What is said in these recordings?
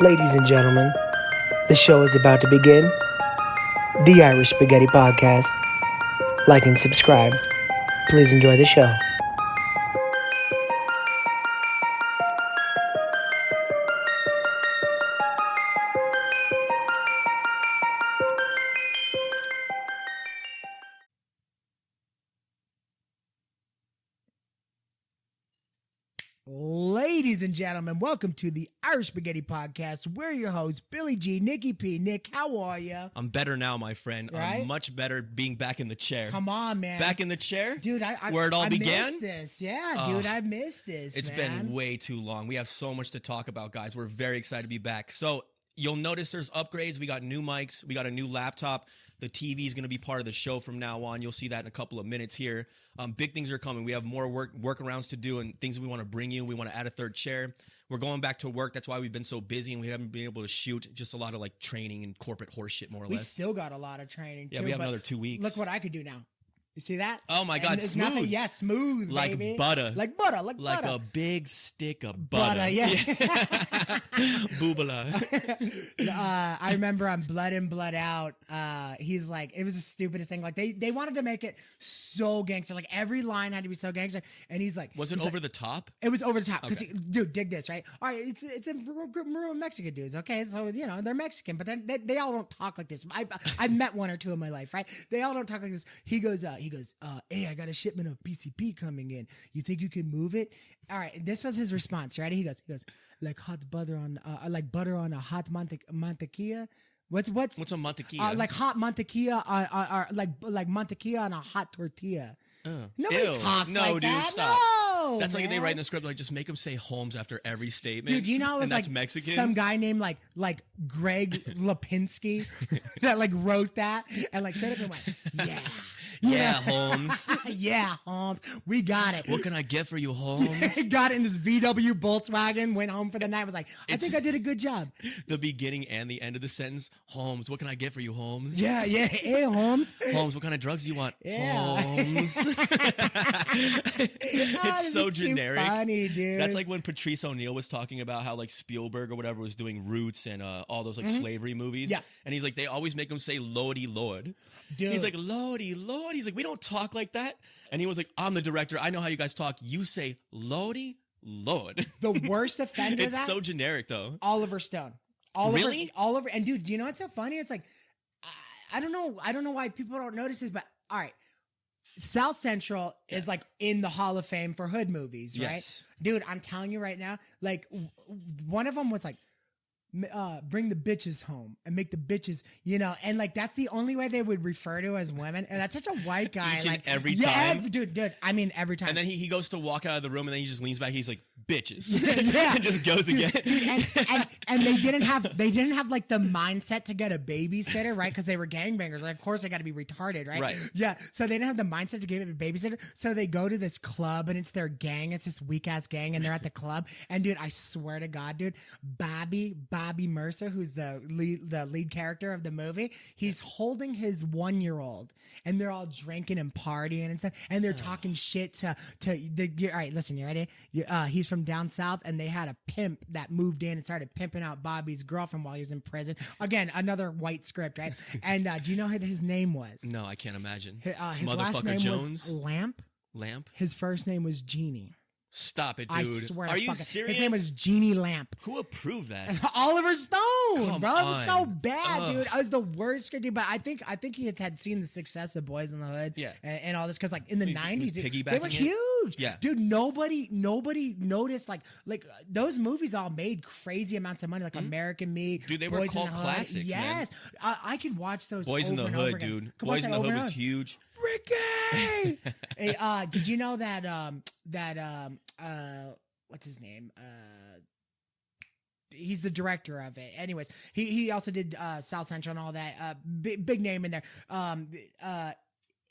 Ladies and gentlemen, the show is about to begin. The Irish Spaghetti Podcast. Like and subscribe. Please enjoy the show. Ladies and gentlemen, welcome to the Irish Spaghetti Podcast. We're your hosts, Billy G, Nikki P. Nick, how are you? I'm better now, my friend. Right? I'm much better being back in the chair. Come on, man. Back in the chair? Dude, where it all began? missed this. Yeah, dude, I missed this, It's man. been way too long. We have so much to talk about, guys. We're very excited to be back. So you'll notice there's upgrades. We got new mics. We got a new laptop. The TV is going to be part of the show from now on. You'll see that in a couple of minutes here. Big things are coming. We have more workarounds to do and things we want to bring you. We want to add a third chair. We're going back to work. That's why we've been so busy and we haven't been able to shoot. Just a lot of like training and corporate horse shit, more or We less. still got a lot of training, Yeah, too. we have but another 2 weeks. Look what I could do now. You see that? Oh my God, And it's smooth. nothing- yeah, smooth, Like baby. butter. Like butter, like Like butter. a big stick of butter. Butter, yeah. Boobala. I remember on Blood In, Blood Out, he's like, it was the stupidest thing. Like they wanted to make it so gangster. Like every line had to be so gangster. And he's like, Was it over the top? it was over the top. Because, Okay. dude, dig this, right? All right, it's a group of Mexican dudes, okay? So, you know, they're Mexican, but then they all don't talk like this. I've met one or two in my life, right? They all don't talk like this. He goes, hey, I got a shipment of PCP coming in. You think you can move it? All right, this was his response, right? He goes, like hot butter on, like butter on a hot mantequilla. What's a mantequilla? like hot mantequilla, or like mantequilla on a hot tortilla. Nobody Ew. talks No, like dude, that. stop. No, That's like they man. write in the script, like just make them say Holmes after every statement. Dude, you know, it was and that's like Mexican. some guy named like Greg Lipinski that like wrote that and like said it and went, yeah. Yeah, Holmes. Yeah, Holmes. We got it. What can I get for you, Holmes? Got it in this VW Volkswagen, went home for the night, was like, I think I did a good job. The beginning and the end of the sentence. Holmes, what can I get for you, Holmes? Yeah. Hey, Holmes. Holmes, what kind of drugs do you want? Yeah. Holmes. It's so too generic. funny, dude. That's like when Patrice O'Neill was talking about how like Spielberg or whatever was doing Roots and all those like slavery movies. Yeah. And he's like, they always make him say Lordy Lord. Dude. He's like, Lordy Lord. He's like, we don't talk like that. And he was like, I'm the director. I know how you guys talk. You say Lordy Lord. The worst offender of It's that, so generic though. Oliver Stone. Really? Oliver. And dude, you know what's so funny? It's like, I don't know why people don't notice this, but all right. South Central is like in the Hall of Fame for hood movies, right? Yes. Dude, I'm telling you right now, like one of them was like, bring the bitches home and make the bitches, you know, and like that's the only way they would refer to as women, and that's such a white guy. Each and like every time? dude. I mean, every time. And then he goes to walk out of the room and then he just leans back. He's like, bitches. Yeah. And just goes again. Dude, and they didn't have like the mindset to get a babysitter, right? Because they were gangbangers. Like, of course, they got to be retarded, right? Right. Yeah. So they didn't have the mindset to get a babysitter. So they go to this club and it's their gang. It's this weak ass gang, and they're at the club. And dude, I swear to God, dude, Bobby Mercer, who's the lead character of the movie, he's holding his 1-year-old, and they're all drinking and partying and stuff, and they're talking shit to the. All right, listen, you ready? He's from down south, and they had a pimp that moved in and started pimping out Bobby's girlfriend while he was in prison. Again, another white script, right? And do you know what his name was? No, I can't imagine. His Motherfucker last name Jones? was Lamp. Lamp? His first name was Genie. Stop it, dude. I swear. Are to you fucking, serious? His name was Genie Lamp. Who approved that? Oliver Stone, Come bro. It was so on. bad, Ugh. dude. I was the worst script, but I think he had seen the success of Boys in the Hood, Yeah. and all this, because like in the He was 90s, dude, they piggybacking were it? huge. Yeah. Dude, nobody noticed like those movies all made crazy amounts of money, like American Me. Dude, they were Boys in cult the Hood. classics, man. Yes, I could watch those. Boys in over the and over Hood, again. dude. Could watch Boys in that the over Hood and was over. huge. Ricky. Hey, did you know that what's his name? He's the director of it. Anyways, he also did South Central and all that. Big name in there.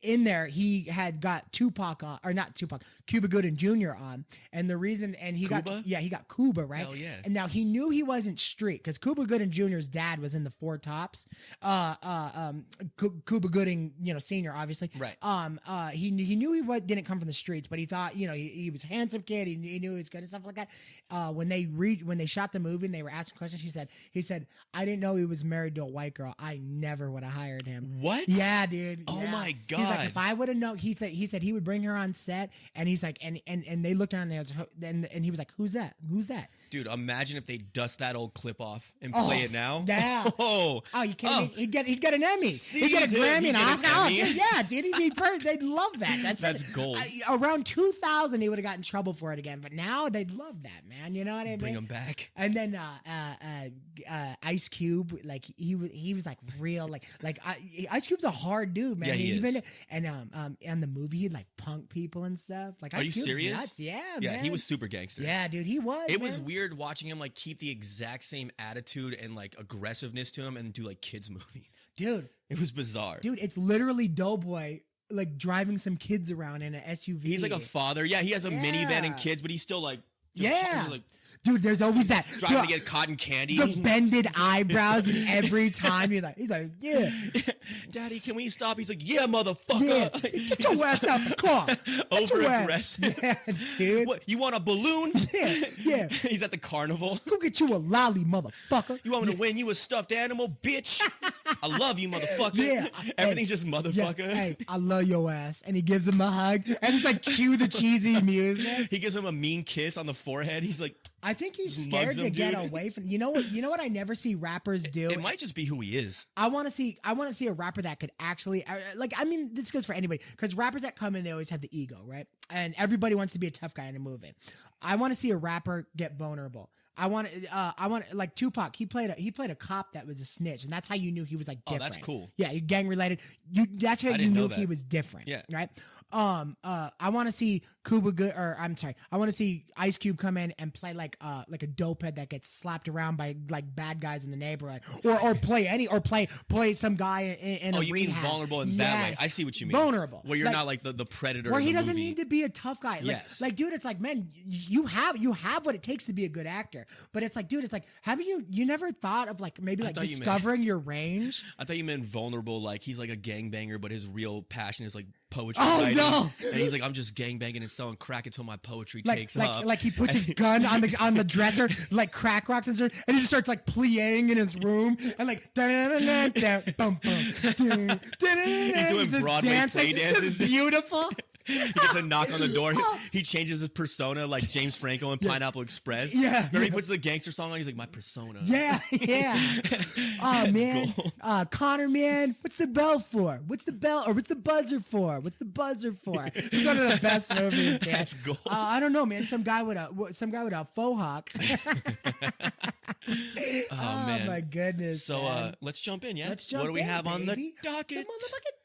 in there, he had got Tupac on, or not Tupac, Cuba Gooding Jr. on, and the reason, and he Cuba? he got Cuba, right? Hell yeah. And now he knew he wasn't street because Cuba Gooding Jr.'s dad was in the Four Tops. Cuba Gooding, Senior, obviously. Right. He knew he didn't come from the streets, but he thought, he was a handsome kid. He knew he was good and stuff like that. When they shot the movie and they were asking questions, he said, I didn't know he was married to a white girl. I never would have hired him. What? Yeah, dude. Oh yeah. my God. He's like, if I would have known, he said he would bring her on set, and he's like, and they looked around there, and he was like, who's that? Who's that? Dude, imagine if they dust that old clip off and play it now. Yeah. Oh, you kidding me? He'd get an Emmy. He'd get a Season. Grammy He'd and get an Oscar. Emmy. Yeah, dude. He'd be perfect. They'd love that. That's gold. Around 2000, he would have gotten in trouble for it again, but now they'd love that, man. You know what I mean? Bring him back. And then Ice Cube, like he was like real, like Ice Cube's a hard dude, man. Yeah, he is. And the movie, he'd like punk people and stuff. Like, Are Ice you Cube's serious? nuts. Yeah, Yeah, man. he was super gangster. Yeah, dude, he was. It was man. weird watching him like keep the exact same attitude and like aggressiveness to him and do like kids movies. Dude. It was bizarre. Dude, it's literally Doughboy like driving some kids around in an SUV. He's like a father. Yeah, he has a minivan and kids, but he's still like yeah. like Dude, there's always that driving to get cotton candy. The bended eyebrows, and every time he's like, yeah, Daddy, can we stop? He's like, yeah, motherfucker. Yeah, get your ass out the car. Over aggressive. Yeah, dude. What? You want a balloon? Yeah. He's at the carnival. Go get you a lolly, motherfucker. You want me to win you a stuffed animal, bitch? I love you, motherfucker. Yeah. Everything's just motherfucker. Yeah. Hey, I love your ass. And he gives him a hug. And he's like, cue the cheesy music. He gives him a mean kiss on the forehead. He's like, I think he's just scared mugs to him, get dude. away from. You know what I never see rappers do. it might just be who he is. I want to see a rapper that could actually this goes for anybody, because rappers that come in, they always have the ego, right? And everybody wants to be a tough guy in a movie. I want to see a rapper get vulnerable. I want like Tupac. He played a cop that was a snitch, and that's how you knew he was like different. Oh, that's cool. Yeah, gang related. That's how I you didn't know knew that. he was different. Yeah. Right. I want to see I want to see Ice Cube come in and play like a dopehead that gets slapped around by like bad guys in the neighborhood, or play some guy in a you rehab. mean vulnerable in that way? I see what you mean. Vulnerable, Where you're not like the predator. where of he the doesn't movie. need to be a tough guy. Yes. Like, dude, it's like, man, you have what it takes to be a good actor. But it's like, dude, it's like, haven't you never thought of like maybe like thought you meant- discovering your range? I thought you meant vulnerable, like he's like a gangbanger, but his real passion is like poetry Oh, writing. no. And he's like, I'm just gangbanging and selling crack until my poetry Like, takes off. like he puts his gun on the dresser, like crack rocks and he just starts like playing in his room and like bum, bum, he's doing Broadway play dances. Just beautiful. He gets a knock on the door. He changes his persona like James Franco in Pineapple Express. Yeah, Remember yeah. he puts the gangster song on? He's like, my persona. Yeah. Oh man, gold. Connor, man, what's the bell for? What's the bell or what's the buzzer for? What's the buzzer for? It's one of the best movies. Dan. That's gold. I don't know, man. Some guy with a faux hawk. Oh, man. My goodness. So man. let's jump in, yeah? Let's jump What do we in, have on the baby. docket? The motherfucking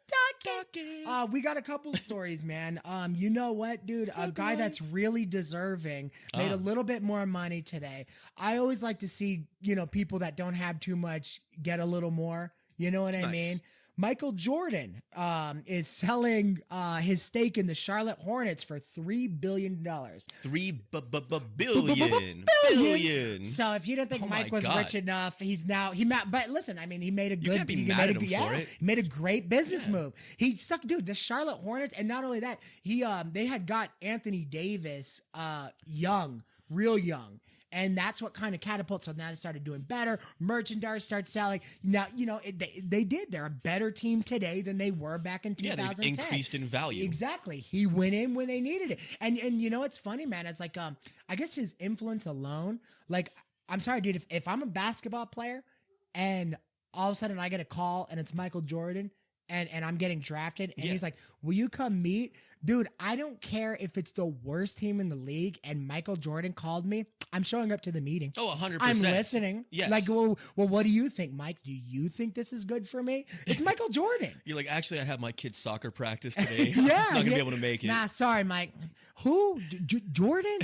docket. We got a couple stories, man. You know what, dude? A guy that's really deserving made a little bit more money today. I always like to see, people that don't have too much get a little more. You know what I Nice. mean? Michael Jordan is selling his stake in the Charlotte Hornets for $3 billion. Billion. So if you don't think Oh my Mike was God. rich enough, but listen, I mean, he made a good. can't be he mad made at him for it. He made a great business move. He stuck, dude. The Charlotte Hornets, and not only that, they had got Anthony Davis, real young. And that's what kind of catapults. So now they started doing better. Merchandise starts selling. Now, they did. They're a better team today than they were back in 2010. They've increased in value. Exactly. He went in when they needed it. And it's funny, man. It's like, I guess his influence alone, like, I'm sorry, dude, if I'm a basketball player and all of a sudden I get a call and it's Michael Jordan and I'm getting drafted and he's like, will you come meet? Dude, I don't care if it's the worst team in the league and Michael Jordan called me. I'm showing up to the meeting. Oh, 100%. I'm listening. Yes. Like, well, what do you think, Mike? Do you think this is good for me? It's Michael Jordan. You're like, actually, I have my kid's soccer practice today. Yeah. I'm not going to be able to make it. Nah, sorry, Mike. Who? Jordan?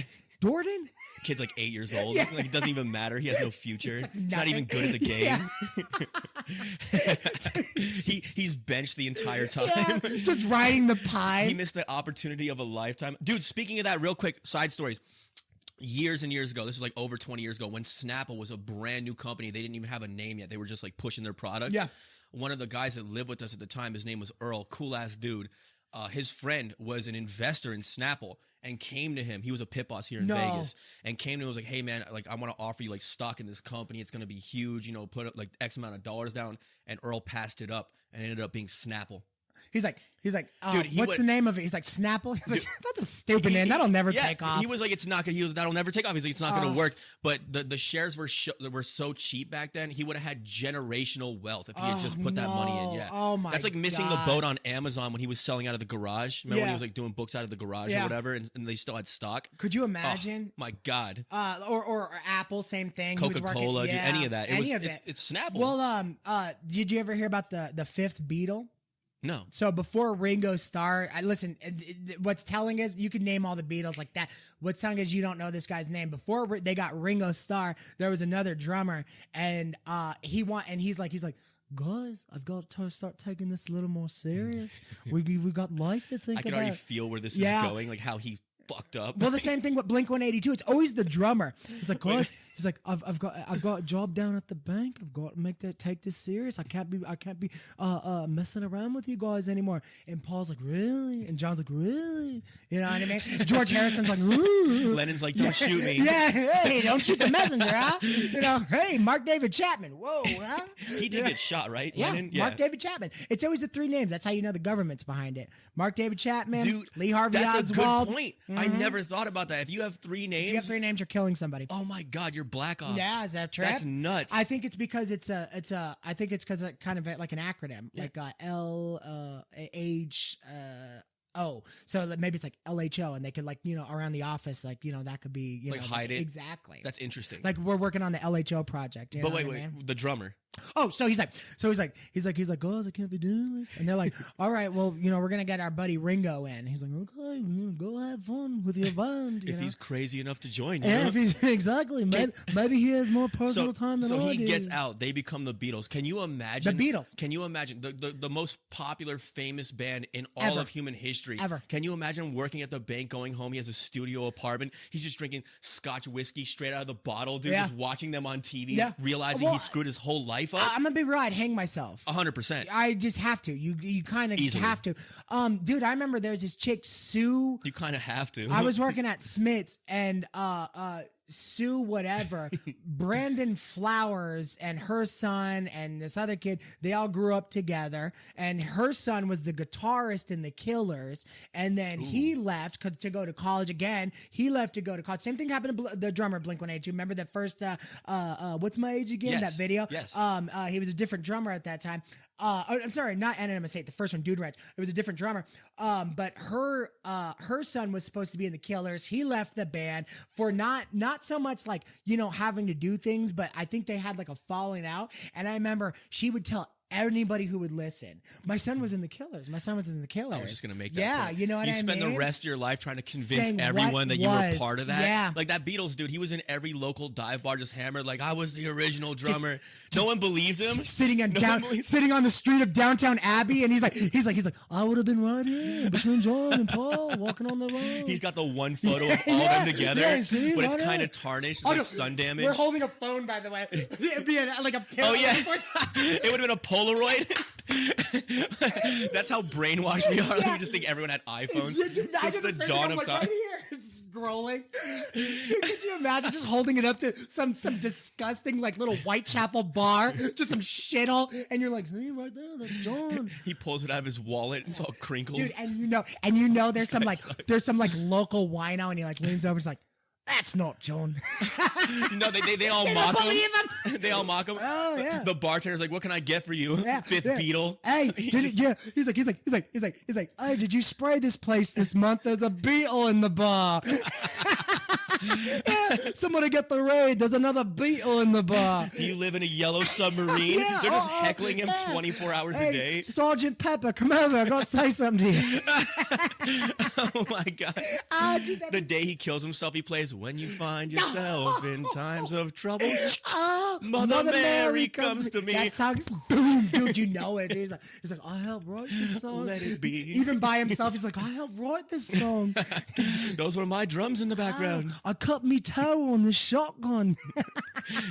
Jordan? Kid's like 8 years old. Yeah. Like, it doesn't even matter. He has no future. Like He's not even good at the game. He's benched the entire time. Yeah, just riding the pie. He missed the opportunity of a lifetime. Dude, speaking of that, real quick, side stories. Years and years ago, this is like over 20 years ago, when Snapple was a brand new company, they didn't even have a name yet. They were just like pushing their product. Yeah. One of the guys that lived with us at the time, his name was Earl, cool ass dude. His friend was an investor in Snapple and came to him. He was a pit boss here in Vegas and came to him and was like, hey man, like I want to offer you like stock in this company. It's going to be huge, you know, put like X amount of dollars down. And Earl passed it up and it ended up being Snapple. He's like, Dude, what's the name of it? He's like, Snapple? He's like, that's a stupid name. That'll never take off. He was like, it's not gonna. That'll never take off. He's like, it's not gonna work. But the shares were so cheap back then. He would have had generational wealth if he had just put that money in. Yeah. Oh my. That's like missing the boat on Amazon when he was selling out of the garage. Remember when he was like doing books out of the garage or whatever, and they still had stock. Could you imagine? Oh, my God. Or Apple, same thing. Coca-Cola, any of that. It's Snapple. Well, did you ever hear about the fifth Beatle? No. So before Ringo Starr, listen, what's telling is you can name all the Beatles like that. What's telling is you don't know this guy's name. Before they got Ringo Starr, there was another drummer, and he's like, guys, I've got to start taking this a little more serious. We got life to think about. I can already feel where this is going, like how he fucked up. Well, the same thing with Blink-182. It's always the drummer. He's like, guys, he's like, I've got a job down at the bank. I've got to take this serious. I can't be messing around with you guys anymore. And Paul's like, really? And John's like, really? You know what I mean? George Harrison's like, ooh. Lennon's like, don't shoot me. Yeah, hey, don't shoot the messenger, huh? You know, hey, Mark David Chapman. Whoa, huh? He did get shot, right? Yeah, Lennon? Mark David Chapman. It's always the three names. That's how you know the government's behind it. Mark David Chapman, Dude, Lee Harvey that's Oswald. a good point. I never thought about that. If you have three names, you're killing somebody. Oh my God, you're Black Ops. Yeah, is that true? That's nuts. I think it's because I think it's because it kind of like an acronym, like LHO. So maybe it's like LHO, and they could like, you know, around the office, like, you know, that could be, you like know, hide it. Exactly. That's interesting. Like we're working on the LHO project. You know but what I mean? the drummer. Oh, so he's like, guys, I can't be doing this. And they're like, all right, well, you know, we're going to get our buddy Ringo in. He's like, okay, go have fun with your band. If he's crazy enough to join you. Yeah, if he's, exactly. Maybe he has more personal time than I do. So he gets out. They become the Beatles. Can you imagine? The Beatles. Can you imagine the most popular, famous band in all of human history? Ever. Can you imagine working at the bank, going home? He has a studio apartment. He's just drinking Scotch whiskey straight out of the bottle, dude. Just watching them on TV, realizing he screwed his whole life up. I'm gonna be real. I'd hang myself. 100%. I just have to. You kind of have to. Dude, I remember there's this chick, Sue. You kind of have to. I was working at Smith's, and Sue whatever, Brandon Flowers and her son and this other kid, they all grew up together, and her son was the guitarist in the Killers, and then he left to go to college again. He left to go to college. Same thing happened to the drummer Blink-182. Remember that first What's My Age Again? Yes. That video? Yes. He was a different drummer at that time. I'm sorry, not Enema State, the first one, Dude Ranch. It was a different drummer. But her son was supposed to be in the Killers. He left the band for not so much like, you know, having to do things, but I think they had like a falling out. And I remember she would tell anybody who would listen, my son was in the Killers. My son was in the Killers. I was just gonna make that point. You know what I mean? You spend the rest of your life trying to convince Saying everyone that you were part of that. Yeah. Like that Beatles dude, he was in every local dive bar just hammered like I was the original drummer. No one believes him. Sitting on the street of downtown Abbey, and he's like, I would have been right here between John and Paul walking on the road. He's got the one photo of all them together, but it's kind of tarnished. It's like no, sun damage. We're holding a phone, by the way. It'd be like a pillow. Oh yeah, it would have been a Polaroid. That's how brainwashed we are. Like, we just think everyone had iPhones since the dawn of time. Right here, scrolling. Dude, could you imagine just holding it up to some disgusting like little Whitechapel bar, just some shithole, and you're like, see right there, that's John. He pulls it out of his wallet. It's all crinkled. Dude, and you know, there's some like local wino, and he like leans over, and he's like, that's not John. No, they all mock him. They all mock him. Oh yeah. The bartender's like, "What can I get for you?" Fifth Beatle. Hey, He's like, hey, did you spray this place this month? There's a beetle in the bar. Somebody get the raid. There's another Beatle in the bar. Do you live in a yellow submarine? Yeah, They're just heckling him yeah. 24 hours Hey, a day. Sergeant Pepper, come over. I got to say something to you. Oh my God. Dude, that The was- day he kills himself, he plays When You Find Yourself in Times of Trouble. Mother Mary comes to me. That song's boom, dude. You know it. He's like, I helped write this song. Let it be. Even by himself, he's like, I helped write this song. Those were my drums in the background. I cut me toe on the shotgun.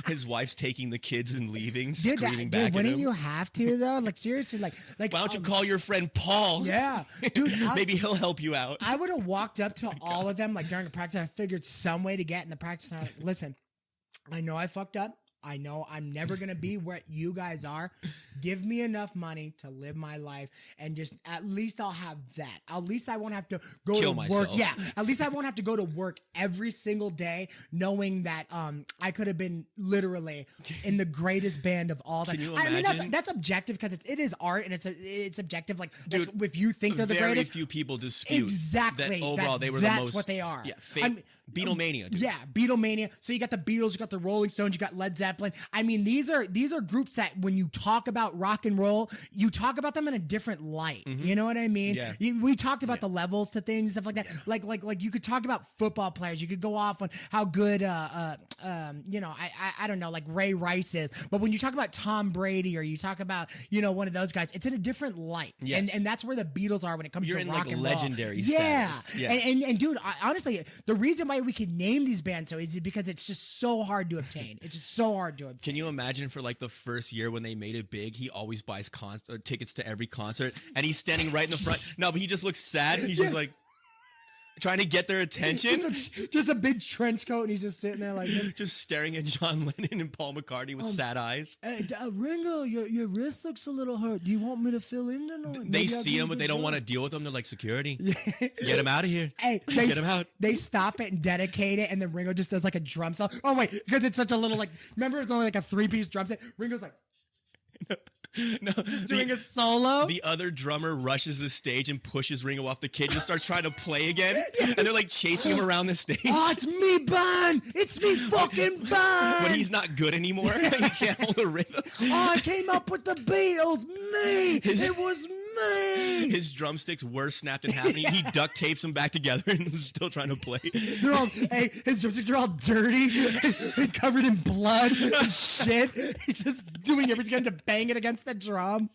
His wife's taking the kids and leaving, Dude, screaming back at wouldn't him. you have to though? Like seriously, like Why don't you call your friend Paul? Yeah, dude. Maybe he'll help you out. I would have walked up to all of them like during the practice. I figured some way to get in the practice. And I'm like, listen, I know I fucked up. I know I'm never going to be where you guys are. Give me enough money to live my life and just at least I'll have that. At least I won't have to go Kill to myself. work. Yeah. At least I won't have to go to work every single day knowing that I could have been literally in the greatest band of all time. Can you I mean, imagine? that's objective because it is art and it's objective. Like, Dude, like if you think they're the very greatest. few people dispute Exactly. that overall they were that's the most. what they are. Yeah, fake. I mean, Beatlemania, dude. yeah, Beatlemania. So you got the Beatles, you got the Rolling Stones, you got Led Zeppelin. I mean, these are groups that when you talk about rock and roll, you talk about them in a different light. You know what I mean? Yeah. We talked about the levels to things, stuff like that. Like you could talk about football players. You could go off on how good, I don't know, like Ray Rice is. But when you talk about Tom Brady or you talk about, one of those guys, it's in a different light. Yes. And that's where the Beatles are when it comes You're to in, rock like, and legendary roll. Yeah. status. Yeah. And dude, honestly, the reason why we can name these bands so easy because it's just so hard to obtain. It's just so hard to obtain. Can you imagine for like the first year when they made it big, he always buys tickets to every concert and he's standing right in the front. No, but he just looks sad. He's just like trying to get their attention. Just a big trench coat and he's just sitting there like this. Just staring at John Lennon and Paul McCartney with sad eyes. Hey, Ringo, your wrist looks a little hurt. Do you want me to fill in the noise? They see him, but they don't want to deal with him. They're like, security, get him out of here. Hey, Get him out. They stop it and dedicate it, and then Ringo just does like a drum solo. Oh wait, because it's such a little like. Remember, it's only like a 3-piece drum set. Ringo's like No, doing a solo. The other drummer rushes the stage and pushes Ringo off the kid and starts trying to play again. And they're like chasing him around the stage. Oh, it's me, Bun. It's me, fucking Bun. When he's not good anymore, he can't hold a rhythm. Oh, I came up with the Beatles. Me. It was me. His drumsticks were snapped in half, and he duct tapes them back together and is still trying to play. They're all, his drumsticks are all dirty and covered in blood and shit. He's just doing everything to bang it against the drum.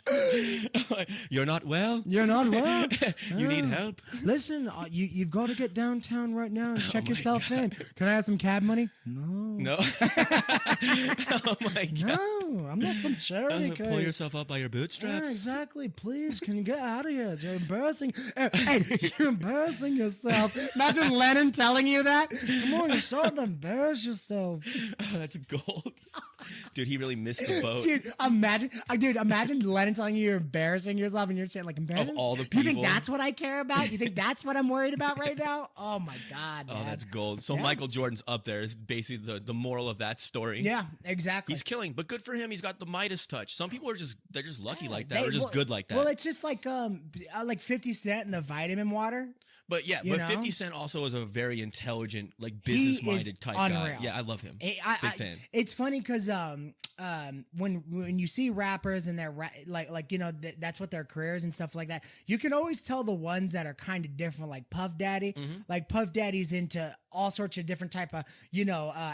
You're not well? You're not well. You need help? Listen, you've got to get downtown right now and check yourself in. Can I have some cab money? No. No. Oh my God. No, I'm not some charity Pull case. yourself up by your bootstraps. Yeah, exactly. Please, can you get out of here? You're embarrassing. Hey, you're embarrassing yourself. Imagine Lennon telling you that. Come on, you're starting to embarrass yourself. Oh, that's gold. Dude, he really missed the boat. Dude, imagine Lennon telling you you're embarrassing yourself and you're saying like embarrassing. Of all the You think people. that's what I care about? You think that's what I'm worried about right now? Oh my God, Oh, man. that's gold. So Yeah. Michael Jordan's up there is basically the moral of that story. Yeah, exactly. He's killing, but good for him. He's got the Midas touch. Some people are just lucky like that, They- or just well- good like that. Well, it's just like 50 Cent and the vitamin water. But yeah, You but know? 50 Cent also is a very intelligent, like He business-minded is type unreal. guy. Yeah, I love him. Big fan. It's funny because when you see rappers and they're that's what their careers and stuff like that, you can always tell the ones that are kind of different. Like Puff Daddy, like Puff Daddy's into all sorts of different type of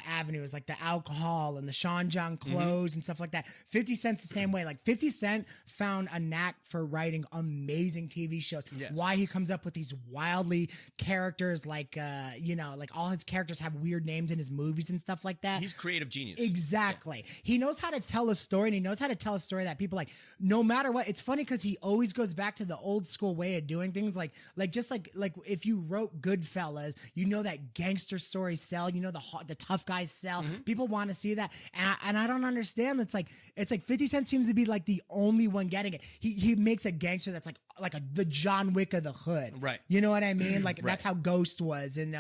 avenues, like the alcohol and the Sean John clothes and stuff like that. 50 Cent's the same way. Like 50 Cent found a knack for writing amazing TV shows. Yes. Why he comes up with these wildly characters, like all his characters have weird names in his movies and stuff like that. He's creative genius. Exactly. He knows how to tell a story, and he knows how to tell a story that people like, no matter what. It's funny because he always goes back to the old school way of doing things. Like if you wrote Goodfellas, that gangster stories sell. The tough guys sell. People want to see that, and I don't understand. It's like 50 Cent seems to be like the only one getting it. He makes a gangster that's like the John Wick of the hood. Right. You know what I mean? Like Right. that's how Ghost was in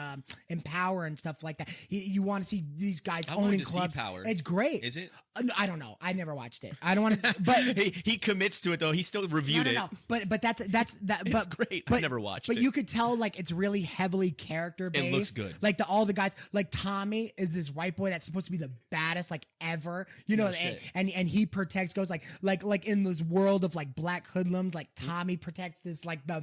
Power and stuff like that. You want to see these guys I wanted owning to see clubs. Power. It's great. Is it? I don't know. I never watched it. I don't want to. But he commits to it though. He still reviewed it. But that's that. It's great. I never watched it. But you could tell like it's really heavily character based. It looks good. Like all the guys. Like Tommy is this white boy that's supposed to be the baddest like ever. You know, and he protects goes like in this world of like black hoodlums. Like Tommy protects this like the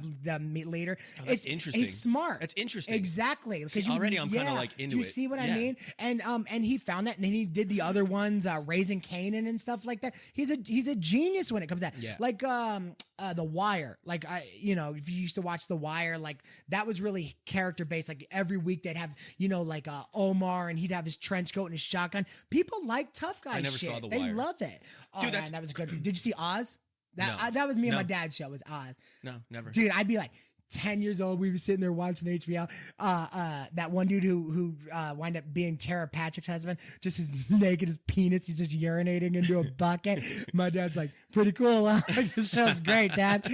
leader. Oh, that's interesting. It's smart. That's interesting. Exactly. See, already I'm kind of like into it. You see what I mean? And he found that, and then he did the other ones, Raising Kanan and stuff like that. He's a genius when it comes to that. Yeah. Like The Wire. Like if you used to watch The Wire, like that was really character based. Like every week they'd have like Omar, and he'd have his trench coat and his shotgun. People like tough guys. I never saw The Wire. They love it. Oh, dude, man, that was good. Did you see Oz? That was me and my dad's show. Was Oz? No, never. Dude, I'd be like 10 years old, we were sitting there watching HBO. That one dude who wound up being Tara Patrick's husband, just his naked, his penis, he's just urinating into a bucket. My dad's like, pretty cool, huh? Like, this show's great, Dad.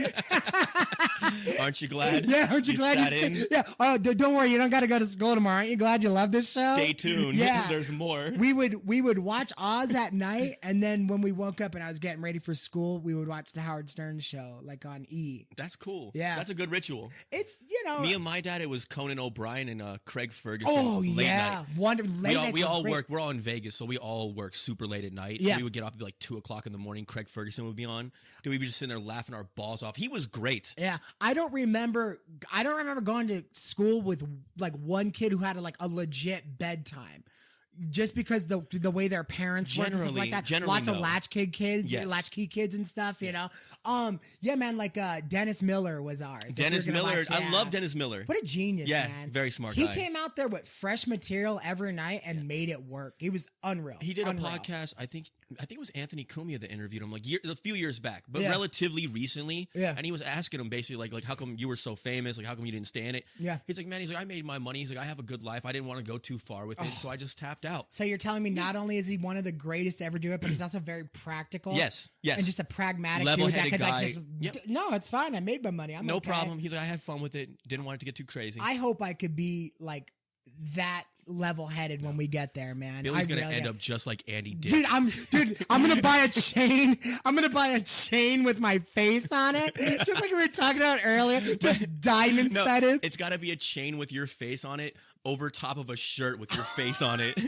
Aren't you glad? Yeah, aren't you glad sat you in? Yeah. Oh, don't worry, you don't got to go to school tomorrow. Aren't you glad you love this show? Stay tuned. Yeah. There's more. We would watch Oz at night, and then when we woke up and I was getting ready for school, we would watch the Howard Stern show, like on E. That's cool. Yeah. That's a good ritual. It's, Me and my dad, it was Conan O'Brien and Craig Ferguson. Oh, late yeah. night. We all work. We're all in Vegas, so we all work super late at night. Yeah. So we would get off at like 2:00 in the morning. Craig Ferguson would be on. Dude, we'd be just sitting there laughing our balls off. He was great. Yeah, I don't remember going to school with like one kid who had a legit bedtime. Just because the way their parents work and stuff like that, lots of latchkey kids and stuff, you know. Yeah, man, like Dennis Miller was ours. Dennis Miller, I love Dennis Miller. What a genius, yeah, man. Very smart guy. He came out there with fresh material every night and made it work. He was unreal. He did a podcast. I think it was Anthony Cumia that interviewed him a few years back, but relatively recently. Yeah. And he was asking him basically like how come you were so famous? Like how come you didn't stay in it? Yeah. He's like, man, I made my money. He's like, I have a good life. I didn't want to go too far with it, so I just tapped out. So you're telling me not only is he one of the greatest to ever do it, but he's also very practical. Yes. And just a pragmatic level-headed dude that guy. could no, it's fine. I made my money. I'm no okay. problem. He's like, I had fun with it. Didn't want it to get too crazy. I hope I could be like that level-headed when we get there, man. Billy's gonna end up just like Andy did. Dude, I'm gonna buy a chain. I'm gonna buy a chain with my face on it, just like we were talking about earlier. Just diamond studded. It's got to be a chain with your face on it over top of a shirt with your face on it,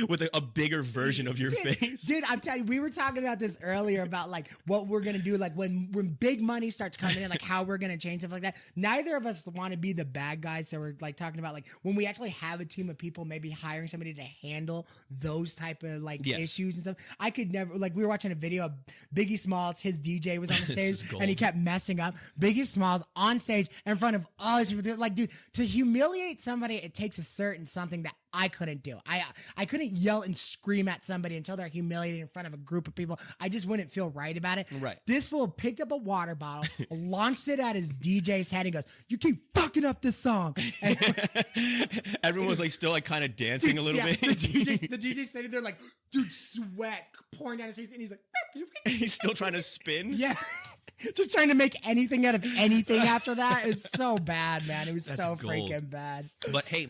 with a bigger version of your face. Dude, I'm telling you, we were talking about this earlier about like what we're gonna do, like when big money starts coming in, like how we're gonna change stuff like that. Neither of us want to be the bad guys, so we're like talking about like when we actually have a team of people, maybe hiring somebody to handle those type of like issues and stuff. I could never, like we were watching a video of Biggie Smalls, his DJ was on the stage and he kept messing up. Biggie Smalls on stage in front of all his people. Like, dude, to humiliate somebody, it takes a certain something that I couldn't do. I couldn't yell and scream at somebody until they're humiliated in front of a group of people. I just wouldn't feel right about it. Right. This fool picked up a water bottle, launched it at his DJ's head, and goes, "You keep fucking up this song." And everyone was like still like kind of dancing a little bit. The DJ standing there like, dude, sweat pouring down his face, and he's like, he's still trying to spin. Yeah. Just trying to make anything out of anything after that is so bad, man. It was so freaking bad. But hey,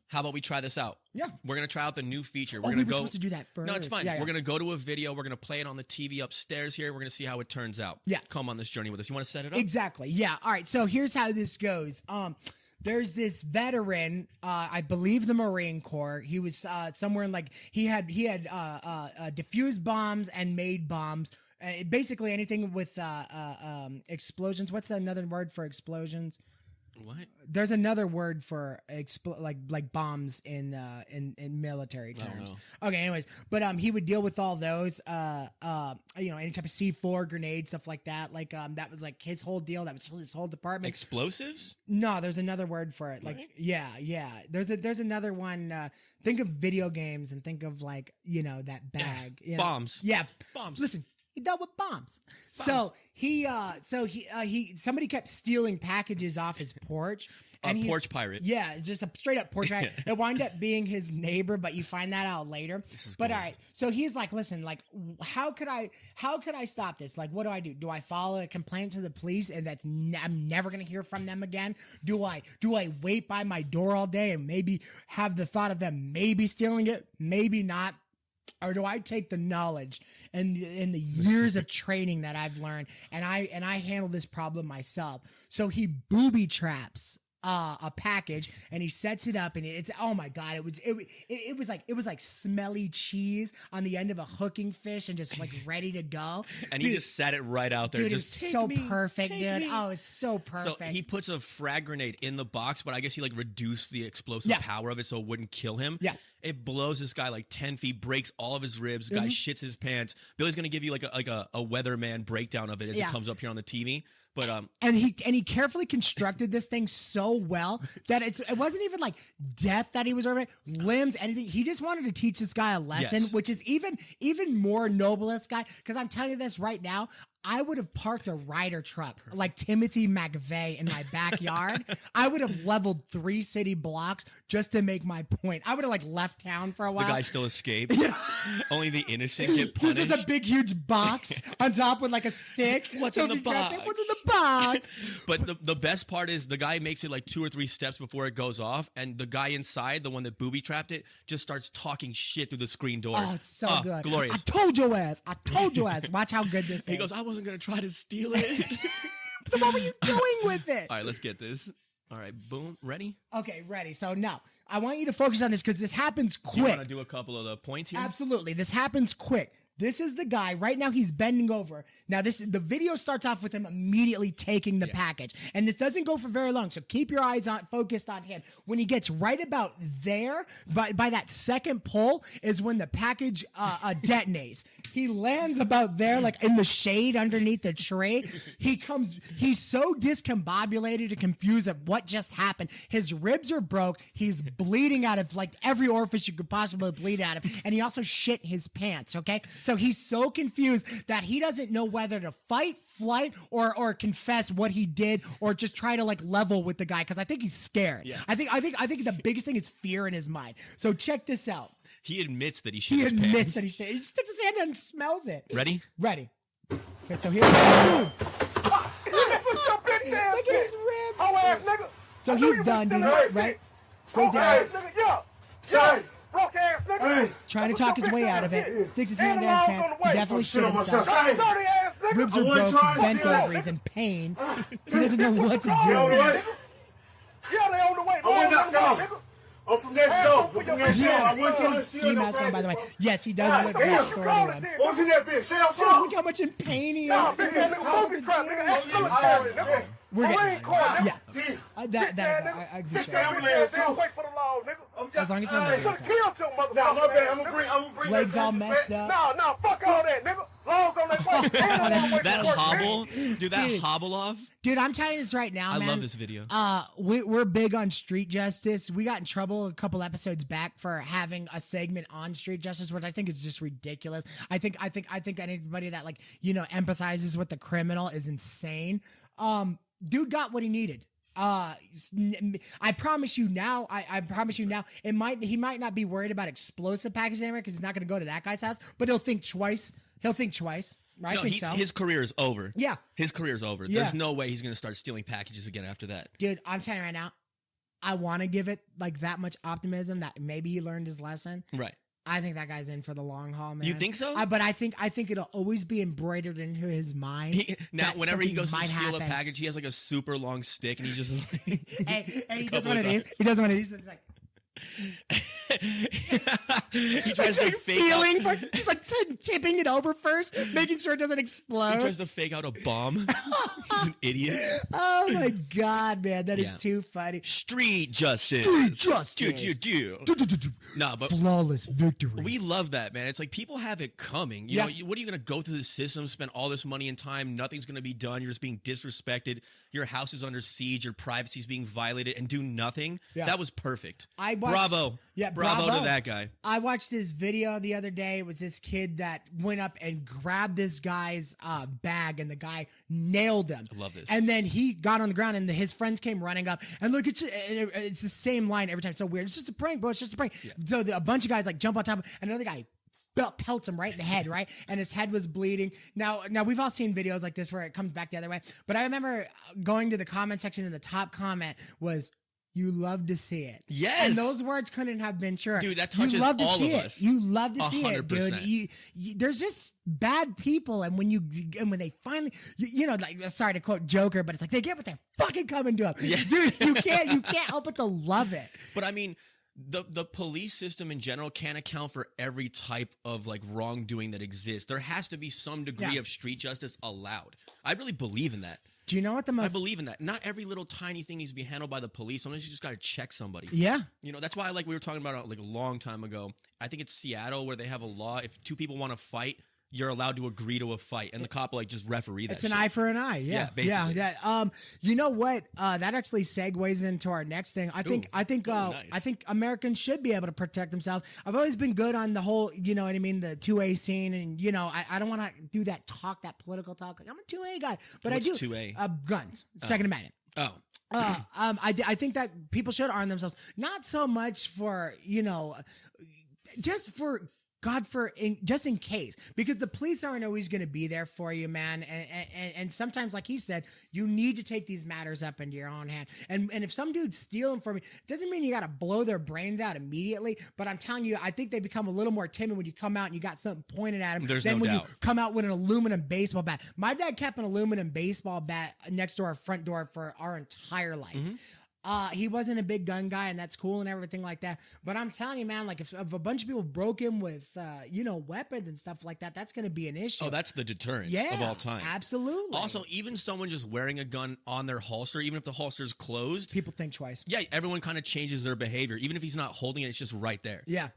how about we try this out? Yeah. We're going to try out the new feature. We were supposed to do that first. No, it's fine. Yeah. We're going to go to a video. We're going to play it on the TV upstairs here. We're going to see how it turns out. Yeah. Come on this journey with us. You want to set it up? Exactly. Yeah. All right. So here's how this goes. There's this veteran, I believe the Marine Corps. He was somewhere in like he had diffused bombs and made bombs. Basically anything with explosions. What's another word for explosions? What? There's another word for like bombs in military terms. Okay, anyways, but he would deal with all those any type of C4 grenade stuff like that. Like that was like his whole deal. That was his whole department. Explosives? No, there's another word for it. Like yeah. There's another one. Think of video games and think of like that bag. Bombs. Yeah, bombs. Listen. He dealt with bombs. So somebody kept stealing packages off his porch. And porch pirate. Yeah, just a straight up porch pirate. It wound up being his neighbor, but you find that out later. But all right, so he's like, listen, like, how could I stop this? Like, what do I do? Do I file a complaint to the police and I'm never gonna hear from them again? Do I wait by my door all day and maybe have the thought of them maybe stealing it, maybe not? or do I take the knowledge and the years of training that I've learned, and I handle this problem myself? So he booby traps a package, and he sets it up, and it's, oh my god, it was like smelly cheese on the end of a hooking fish and just like ready to go. And dude, he just sat it right out there. Dude, just it's so perfect, dude. Oh, it's so perfect. So he puts a frag grenade in the box, but I guess he like reduced the explosive power of it so it wouldn't kill him. Yeah. It blows this guy like 10 feet, breaks all of his ribs. Guy shits his pants. Billy's gonna give you like a weatherman breakdown of it as it comes up here on the TV. But and he carefully constructed this thing so well that it wasn't even like death that he was over, limbs, anything. He just wanted to teach this guy a lesson, which is even more noble. This guy, because I'm telling you this right now, I would have parked a Ryder truck like Timothy McVeigh in my backyard. I would have leveled 3 city blocks just to make my point. I would have like left town for a while. The guy still escapes. Only the innocent get punished. There's just a big, huge box on top with like a stick. What's in the box? What's in the box? But the best part is the guy makes it like 2 or 3 steps before it goes off, and the guy inside, the one that booby trapped it, just starts talking shit through the screen door. Oh, it's so good. Glorious. I told your ass. Watch how good this is. He goes, I wasn't going to try to steal it. But what were you doing with it? All right, let's get this. All right, boom. Ready? Okay, ready. So now I want you to focus on this because this happens quick. Do you want to do a couple of the points here? Absolutely. This happens quick. This is the guy right now. He's bending over. Now the video starts off with him immediately taking the package, and this doesn't go for very long. So keep your eyes focused on him. When he gets right about there, by that second pull is when the package detonates. He lands about there, like in the shade underneath the tray. He's so discombobulated and confused at what just happened. His ribs are broke. He's bleeding out of like every orifice you could possibly bleed out of, and he also shit his pants. Okay. So he's so confused that he doesn't know whether to fight, flight, or confess what he did, or just try to like level with the guy. Because I think he's scared. Yeah. I think the biggest thing is fear in his mind. So check this out. He admits that he shit his pants. He admits that he shit. He sticks his hand out and smells it. Ready? Ready. Okay, so here's look at his ribs. Oh, ass nigga. So he's done, dude. Right? Goes down. Yeah. Trying to talk his way out of it. Sticks his hand down his pants. He definitely shit himself. Ribs are broke. He's bent over. He's in pain. He doesn't know what to do. Yeah, they on the way. I'm from next door. I wouldn't kill ski mask on, by the way. Yes, he does look next door to him. What's in that bitch? Look how much in pain he is. We're getting yeah. I'd be sure. As long as it's on the video. Nah, my bad. I'm gonna bring legs all messed up. No, fuck all that, nigga. That hobble, dude, that hobble off. Dude, I'm telling you this right now, man. I love this video. We're big on street justice. We got in trouble a couple episodes back for having a segment on street justice, which I think is just ridiculous. I think anybody that like, empathizes with the criminal is insane. Dude got what he needed. I promise you now. I promise you now. He might not be worried about explosive packaging anymore because he's not going to go to that guy's house. But he'll think twice. Right? No, his career is over. Yeah, his career is over. Yeah. There's no way he's going to start stealing packages again after that. Dude, I'm telling you right now. I want to give it like that much optimism that maybe he learned his lesson. Right. I think that guy's in for the long haul, man. You think so? But I think it'll always be embroidered into his mind. Whenever he goes to steal a package, he has like a super long stick, and he just like, hey, he does one of these. He does one of these. It's like. He tries to fake out. He's like tipping it over first, making sure it doesn't explode. He tries to fake out a bomb. He's an idiot. Oh my god, man, that is too funny. Street justice. Do. No, but flawless victory. We love that, man. It's like people have it coming. You know, what are you going to go through the system, spend all this money and time? Nothing's going to be done. You're just being disrespected. Your house is under siege. Your privacy is being violated, and do nothing. Yeah. That was perfect. Bravo. Yeah, bravo to that guy. I watched this video the other day. It was this kid that went up and grabbed this guy's bag, and the guy nailed him. I love this. And then he got on the ground, and his friends came running up. And look, it's the same line every time. It's so weird. It's just a prank, bro. It's just a prank. Yeah. So a bunch of guys like jump on top, and another guy pelts him right in the head, right? And his head was bleeding. Now we've all seen videos like this where it comes back the other way. But I remember going to the comment section, and the top comment was, You love to see it. Yes. And those words couldn't have been truer. Dude, that touches you love to all see of it. us. You love to see 100%. it, dude. There's just bad people, and when they finally, like, sorry to quote Joker, but it's like they get what they're fucking coming to them. Yeah. Dude, you can't help but to love it. But I mean, the police system in general can't account for every type of like wrongdoing that exists. There has to be some degree of street justice allowed. I really believe in that. Do you know what the most? I believe in that. Not every little tiny thing needs to be handled by the police. Sometimes you just got to check somebody. Yeah. That's why, like we were talking about like a long time ago. I think it's Seattle where they have a law. If two people want to fight, you're allowed to agree to a fight, and the cop will like just referee that. It's an shit. eye for an eye. Yeah, basically. Yeah. You know what? That actually segues into our next thing. I think Americans should be able to protect themselves. I've always been good on the whole, you know what I mean, the 2A scene, and I don't want to do that political talk. Like I'm a 2A guy, but What's I do 2A? Guns, Second Amendment. Oh. I think that people should arm themselves, not so much for just for just in case, because the police aren't always going to be there for you, man. And sometimes, like he said, you need to take these matters up into your own hand. And if some dude's stealing from you, doesn't mean you got to blow their brains out immediately. But I'm telling you, I think they become a little more timid when you come out and you got something pointed at them. There's than no when doubt. you come out with an aluminum baseball bat. My dad kept an aluminum baseball bat next to our front door for our entire life. Mm-hmm. He wasn't a big gun guy, and that's cool and everything like that. But I'm telling you, man, like if a bunch of people broke him with, weapons and stuff like that, that's going to be an issue. Oh, that's the deterrence of all time. Absolutely. Also, even someone just wearing a gun on their holster, even if the holster is closed, people think twice. Yeah, everyone kind of changes their behavior. Even if he's not holding it, it's just right there. Yeah.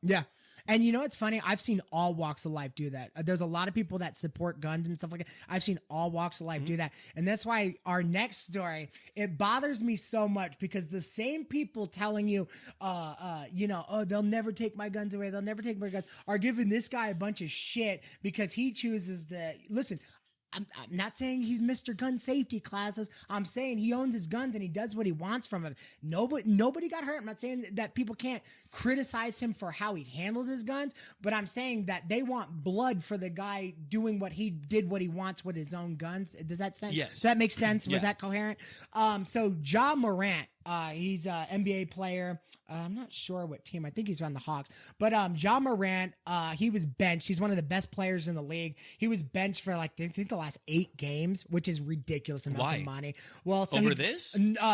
Yeah. And you know what's funny? I've seen all walks of life do that. There's a lot of people that support guns and stuff like that. I've seen all walks of life do that. And that's why our next story, it bothers me so much, because the same people telling you, they'll never take my guns away, they'll never take my guns, are giving this guy a bunch of shit because he chooses to listen. I'm not saying he's Mr. Gun Safety classes. I'm saying he owns his guns and he does what he wants from them. Nobody got hurt. I'm not saying that people can't criticize him for how he handles his guns, but I'm saying that they want blood for the guy doing what he wants with his own guns. Does that sense? Yes. Does that make sense? Yeah. Was that coherent? So Morant, he's an NBA player. I'm not sure what team. I think he's on the Hawks. But Morant, he was benched. He's one of the best players in the league. He was benched for I think the last 8 games, which is ridiculous amounts of money. Well, so this? No.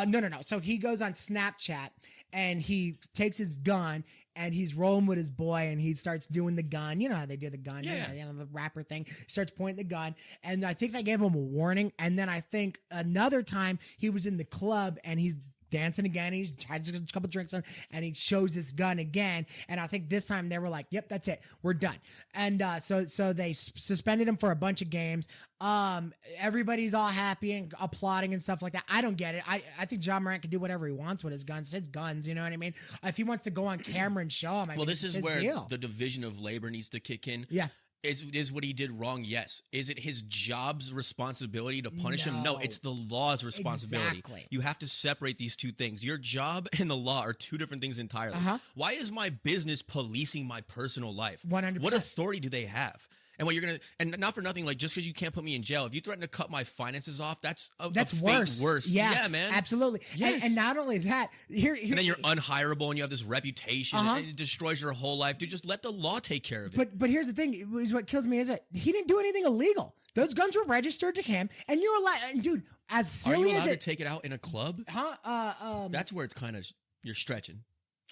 So he goes on Snapchat and he takes his gun and he's rolling with his boy and he starts doing the gun. You know how they do the gun, the rapper thing. He starts pointing the gun, and I think they gave him a warning. And then I think another time he was in the club and he's dancing again. He's had a couple drinks on, and he shows his gun again. And I think this time they were like, "Yep, that's it, we're done." And so they suspended him for a bunch of games. Everybody's all happy and applauding and stuff like that. I don't get it. I think Morant can do whatever he wants with his guns. His guns, you know what I mean? If he wants to go on camera and show them, this is where deal. the division of labor needs to kick in. Yeah. Is what he did wrong? Yes. Is it his job's responsibility to punish him? No, it's the law's responsibility. Exactly. You have to separate these two things. Your job and the law are two different things entirely. Why is my business policing my personal life? 100%. What authority do they have? And what you're gonna, and not for nothing, like just because you can't put me in jail, if you threaten to cut my finances off, that's worse. Yeah, man. Absolutely. Yes. And not only that, here and then you're unhireable and you have this reputation and it destroys your whole life. Dude, just let the law take care of it. But here's the thing: what kills me is that he didn't do anything illegal. Those guns were registered to him, and you're allowed. And dude, as silly are you as allowed it, to take it out in a club? That's where it's kind of you're stretching.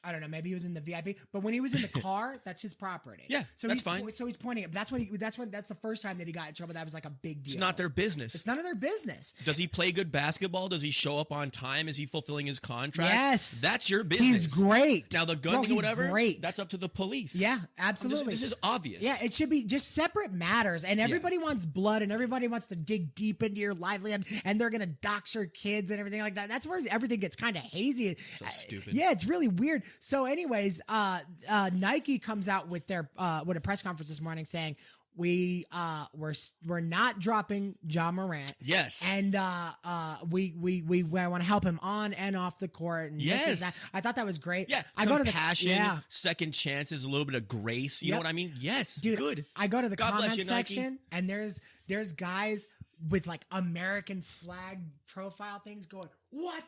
I don't know. Maybe he was in the VIP, but when he was in the car, that's his property. Yeah, so that's fine. So he's pointing it. That's the first time that he got in trouble. That was like a big deal. It's not their business. It's none of their business. Does he play good basketball? Does he show up on time? Is he fulfilling his contract? Yes, that's your business. He's great. Now the gun thing or whatever, great. That's up to the police. Yeah, absolutely. This is obvious. Yeah, it should be just separate matters. And everybody wants blood, and everybody wants to dig deep into your livelihood, and they're gonna dox your kids and everything like that. That's where everything gets kind of hazy. So stupid. Yeah, it's really weird. So, anyways, Nike comes out with their with a press conference this morning saying we're not dropping Morant. Yes, and we want to help him on and off the court. And yes, this and that. I thought that was great. Yeah, I go to the second chances, a little bit of grace. You know what I mean? Yes, dude. Good. I go to the God comment bless you, section, Nike. and there's guys with like American flag profile things going, what?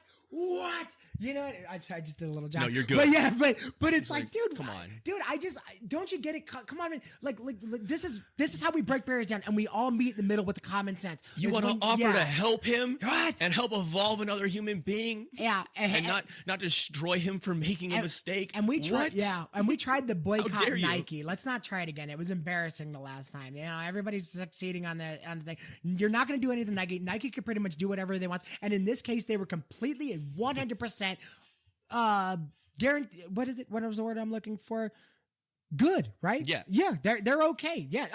You know what? I just did a little job. No, you're good. But yeah, but it's like, dude, come on. dude. Don't you get it? Come on, man. Like this is how we break barriers down, and we all meet in the middle with the common sense. You want to offer to help him and help evolve another human being? Yeah, and not destroy him for making a mistake. And we tried, and we tried the boycott Nike. You? Let's not try it again. It was embarrassing the last time. You know, everybody's succeeding on the thing. You're not going to do anything. Nike can pretty much do whatever they want. And in this case, they were completely 100% guarantee. What is it? What was the word I'm looking for? Good, right? Yeah. They're okay. Yeah.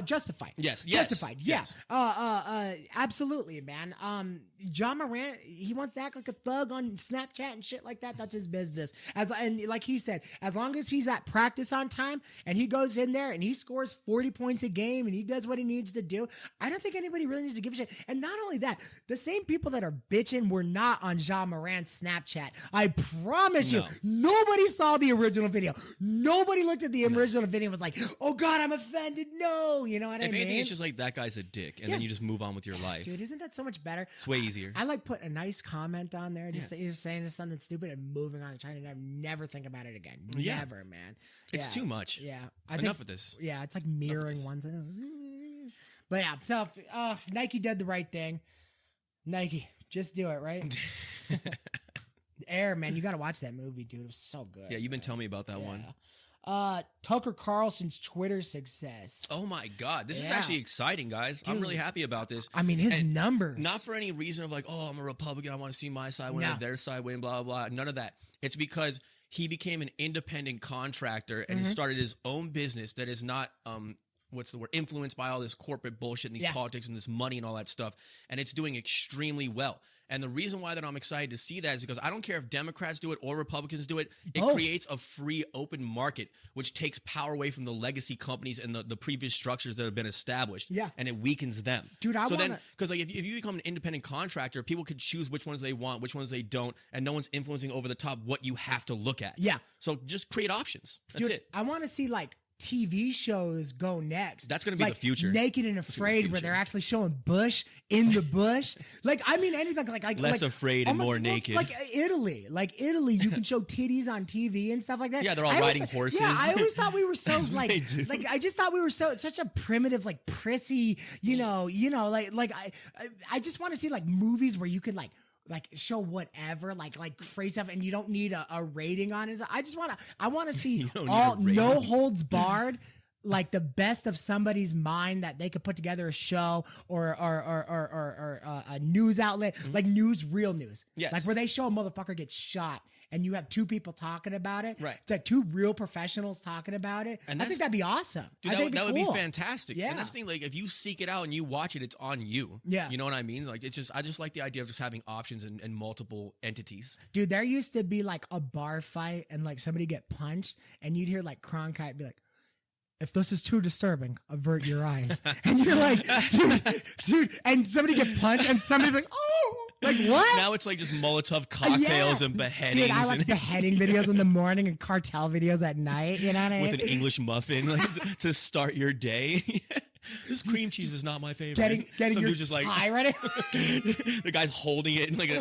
Justified. Yes. Justified. Yes. Yeah. Absolutely, man. John Morant, he wants to act like a thug on Snapchat and shit like that. That's his business. And like he said, as long as he's at practice on time and he goes in there and he scores 40 points a game and he does what he needs to do, I don't think anybody really needs to give a shit. And not only that, the same people that are bitching were not on John Morant's Snapchat. I promise you, nobody saw the original video. Nobody looked at the original video and was like, oh God, I'm offended. No, you know what I mean? If anything, it's just like that guy's a dick, and then you just move on with your life. Dude, isn't that so much better? It's way easier. I like put a nice comment on there, just saying something stupid and moving on, trying to never think about it again. Never, man. It's too much. Yeah, Enough of this. Yeah, it's like mirroring ones. But yeah, so Nike did the right thing. Nike, just do it, right? Air, man, you got to watch that movie, dude. It was so good. Yeah, you've been telling me about that one. Tucker Carlson's Twitter success. Oh my God, this is actually exciting, guys. Dude, I'm really happy about this. I mean, his numbers. Not for any reason of like, oh, I'm a Republican, I want to see my side win, or their side win, blah, blah, blah. None of that. It's because he became an independent contractor and he started his own business that is not, what's the word, influenced by all this corporate bullshit and these politics and this money and all that stuff. And it's doing extremely well. And the reason why that I'm excited to see that is because I don't care if Democrats do it or Republicans do it. It creates a free, open market, which takes power away from the legacy companies and the previous structures that have been established. Yeah. And it weakens them. Dude, because like if you become an independent contractor, people could choose which ones they want, which ones they don't, and no one's influencing over the top what you have to look at. Yeah. So just create options. That's it. I want to see like TV shows go next. That's going to be the future. Naked and Afraid, where they're actually showing bush in the bush. Like, I mean, anything like less afraid and more naked. Like Italy, you can show titties on TV and stuff like that. Yeah, they're all riding horses. Yeah, I always thought we were so like I just thought we were such a primitive, like prissy, I just want to see like movies where you could like show whatever, like crazy stuff, and you don't need a rating on it. I want to see all no holds barred, like the best of somebody's mind that they could put together a show or a news outlet, like real news, like where they show a motherfucker get shot. And you have two people talking about it. Right. Like two real professionals talking about it. And I think that'd be awesome. Dude, that would be fantastic. Yeah. And that's the thing, like if you seek it out and you watch it, it's on you. Yeah. You know what I mean? Like I just like the idea of just having options and multiple entities. Dude, there used to be like a bar fight and like somebody get punched and you'd hear like Cronkite be like, if this is too disturbing, avert your eyes. And you're like, dude, and somebody get punched and somebody be like, oh. Like what? Now it's like just Molotov cocktails and beheadings. Dude, I watch beheading videos in the morning and cartel videos at night. You know what I mean? With an English muffin to start your day. This cream cheese is not my favorite. Getting Some your dude just like tie ready. The guy's holding it like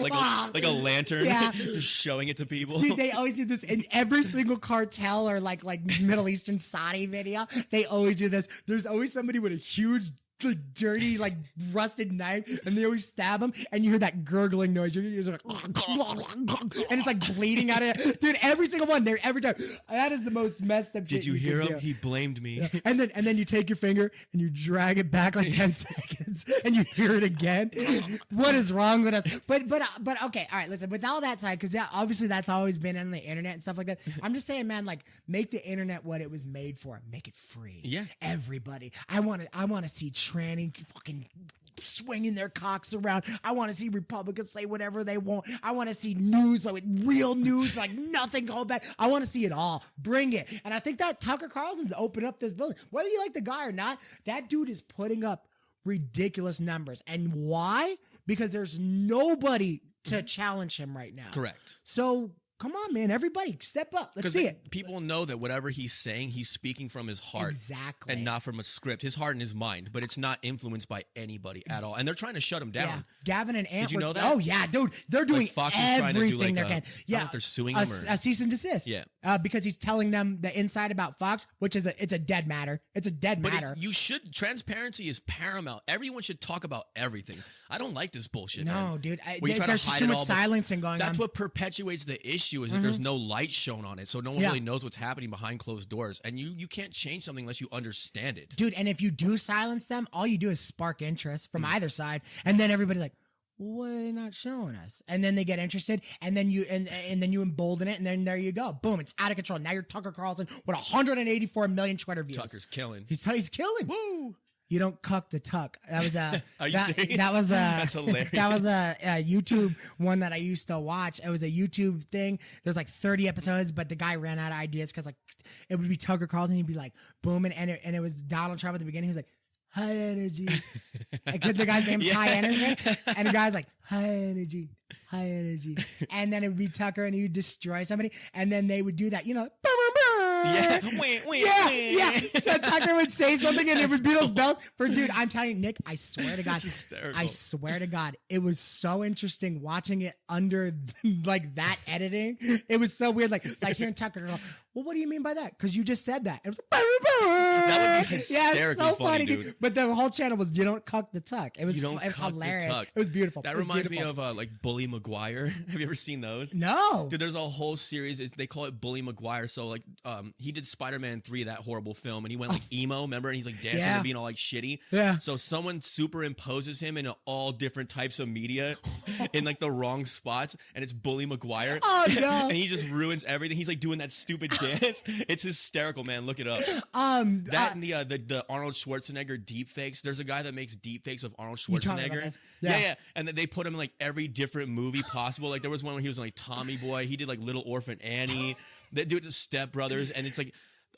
a lantern, just showing it to people. Dude, they always do this in every single cartel or like Middle Eastern Saudi video. They always do this. There's always somebody with a huge, like, dirty, like rusted knife, and they always stab him, and you hear that gurgling noise. You're like, and it's like bleeding out of it. Dude, every single one there, every time. That is the most messed up. Did you hear him? He blamed me. Yeah. And then you take your finger and you drag it back like 10 seconds, and you hear it again. What is wrong with us? But okay, all right. Listen, with all that side, because obviously that's always been on the internet and stuff like that. I'm just saying, man, like make the internet what it was made for. Make it free. Yeah, everybody. I want to see tranny fucking swinging their cocks around. I want to see Republicans say whatever they want. I want to see news, like real news, like nothing hold back. I want to see it all. Bring it. And I think that Tucker Carlson's opened up this building. Whether you like the guy or not, that dude is putting up ridiculous numbers. And why? Because there's nobody to challenge him right now. Correct. So Come on, man. Everybody, step up. Let's see it. People know that whatever he's saying, he's speaking from his heart. Exactly. And not from a script. His heart and his mind, but it's not influenced by anybody at all. And they're trying to shut him down. Yeah. Gavin and Ant. Did you know that? Oh, yeah, dude. They're doing Fox is trying to do everything they like can. I don't Yeah. know if they're suing him or a cease and desist. Yeah. Because he's telling them the inside about Fox, which is it's a dead matter. It's a dead matter. You should. Transparency is paramount. Everyone should talk about everything. I don't like this bullshit. No, man. dude. Where you try There's to just hide too it much all, but silencing going on. That's what perpetuates the issue is that there's no light shown on it, so no one Yeah. really knows what's happening behind closed doors, and you can't change something unless you understand it. Dude, and if you do silence them, all you do is spark interest from either side, and then everybody's like, what are they not showing us? And then they get interested, and then you and then you embolden it, and then there you go. Boom, it's out of control. Now you're Tucker Carlson with 184 million Twitter views. Tucker's killing. He's killing. Woo! You don't cuck the tuck. That was a. Are you serious? That was a. That's hilarious. That was a YouTube one that I used to watch. It was a YouTube thing. There's like 30 episodes, but the guy ran out of ideas because like it would be Tucker Carlson. He'd be like booming, and it was Donald Trump at the beginning. He was like high energy. Because the guy's name's High Energy, and the guy's like high energy, and then it would be Tucker, and he would destroy somebody, and then they would do that, Yeah. Yeah. So Tucker would say something and it would be those bells. Dude, I'm telling you, Nick, I swear to God. It's hysterical. I swear to God, it was so interesting watching it under like that editing. It was so weird. Like hearing Tucker go, well, what do you mean by that? Because you just said that. It was like, that would be hysterically yeah, it's so funny, dude. But the whole channel was you don't cuck the tuck. It was hilarious. Tuck. It was beautiful. That It was reminds beautiful. me of like Bully Maguire. Have you ever seen those? No. Dude, there's a whole series. They call it Bully Maguire. So like, he did Spider-Man 3, that horrible film, and he went like emo. Remember? And he's like dancing and being all like shitty. Yeah. So someone superimposes him in all different types of media, in like the wrong spots, and it's Bully Maguire. Oh no! And he just ruins everything. He's like doing that stupid dance. It's hysterical, man. Look it up. And the Arnold Schwarzenegger deep fakes. There's a guy that makes deep fakes of Arnold talking about Schwarzenegger. this? Yeah. And then they put him in like every different movie possible. Like there was one where he was like Tommy Boy. He did like Little Orphan Annie. They do it to Step Brothers, and it's like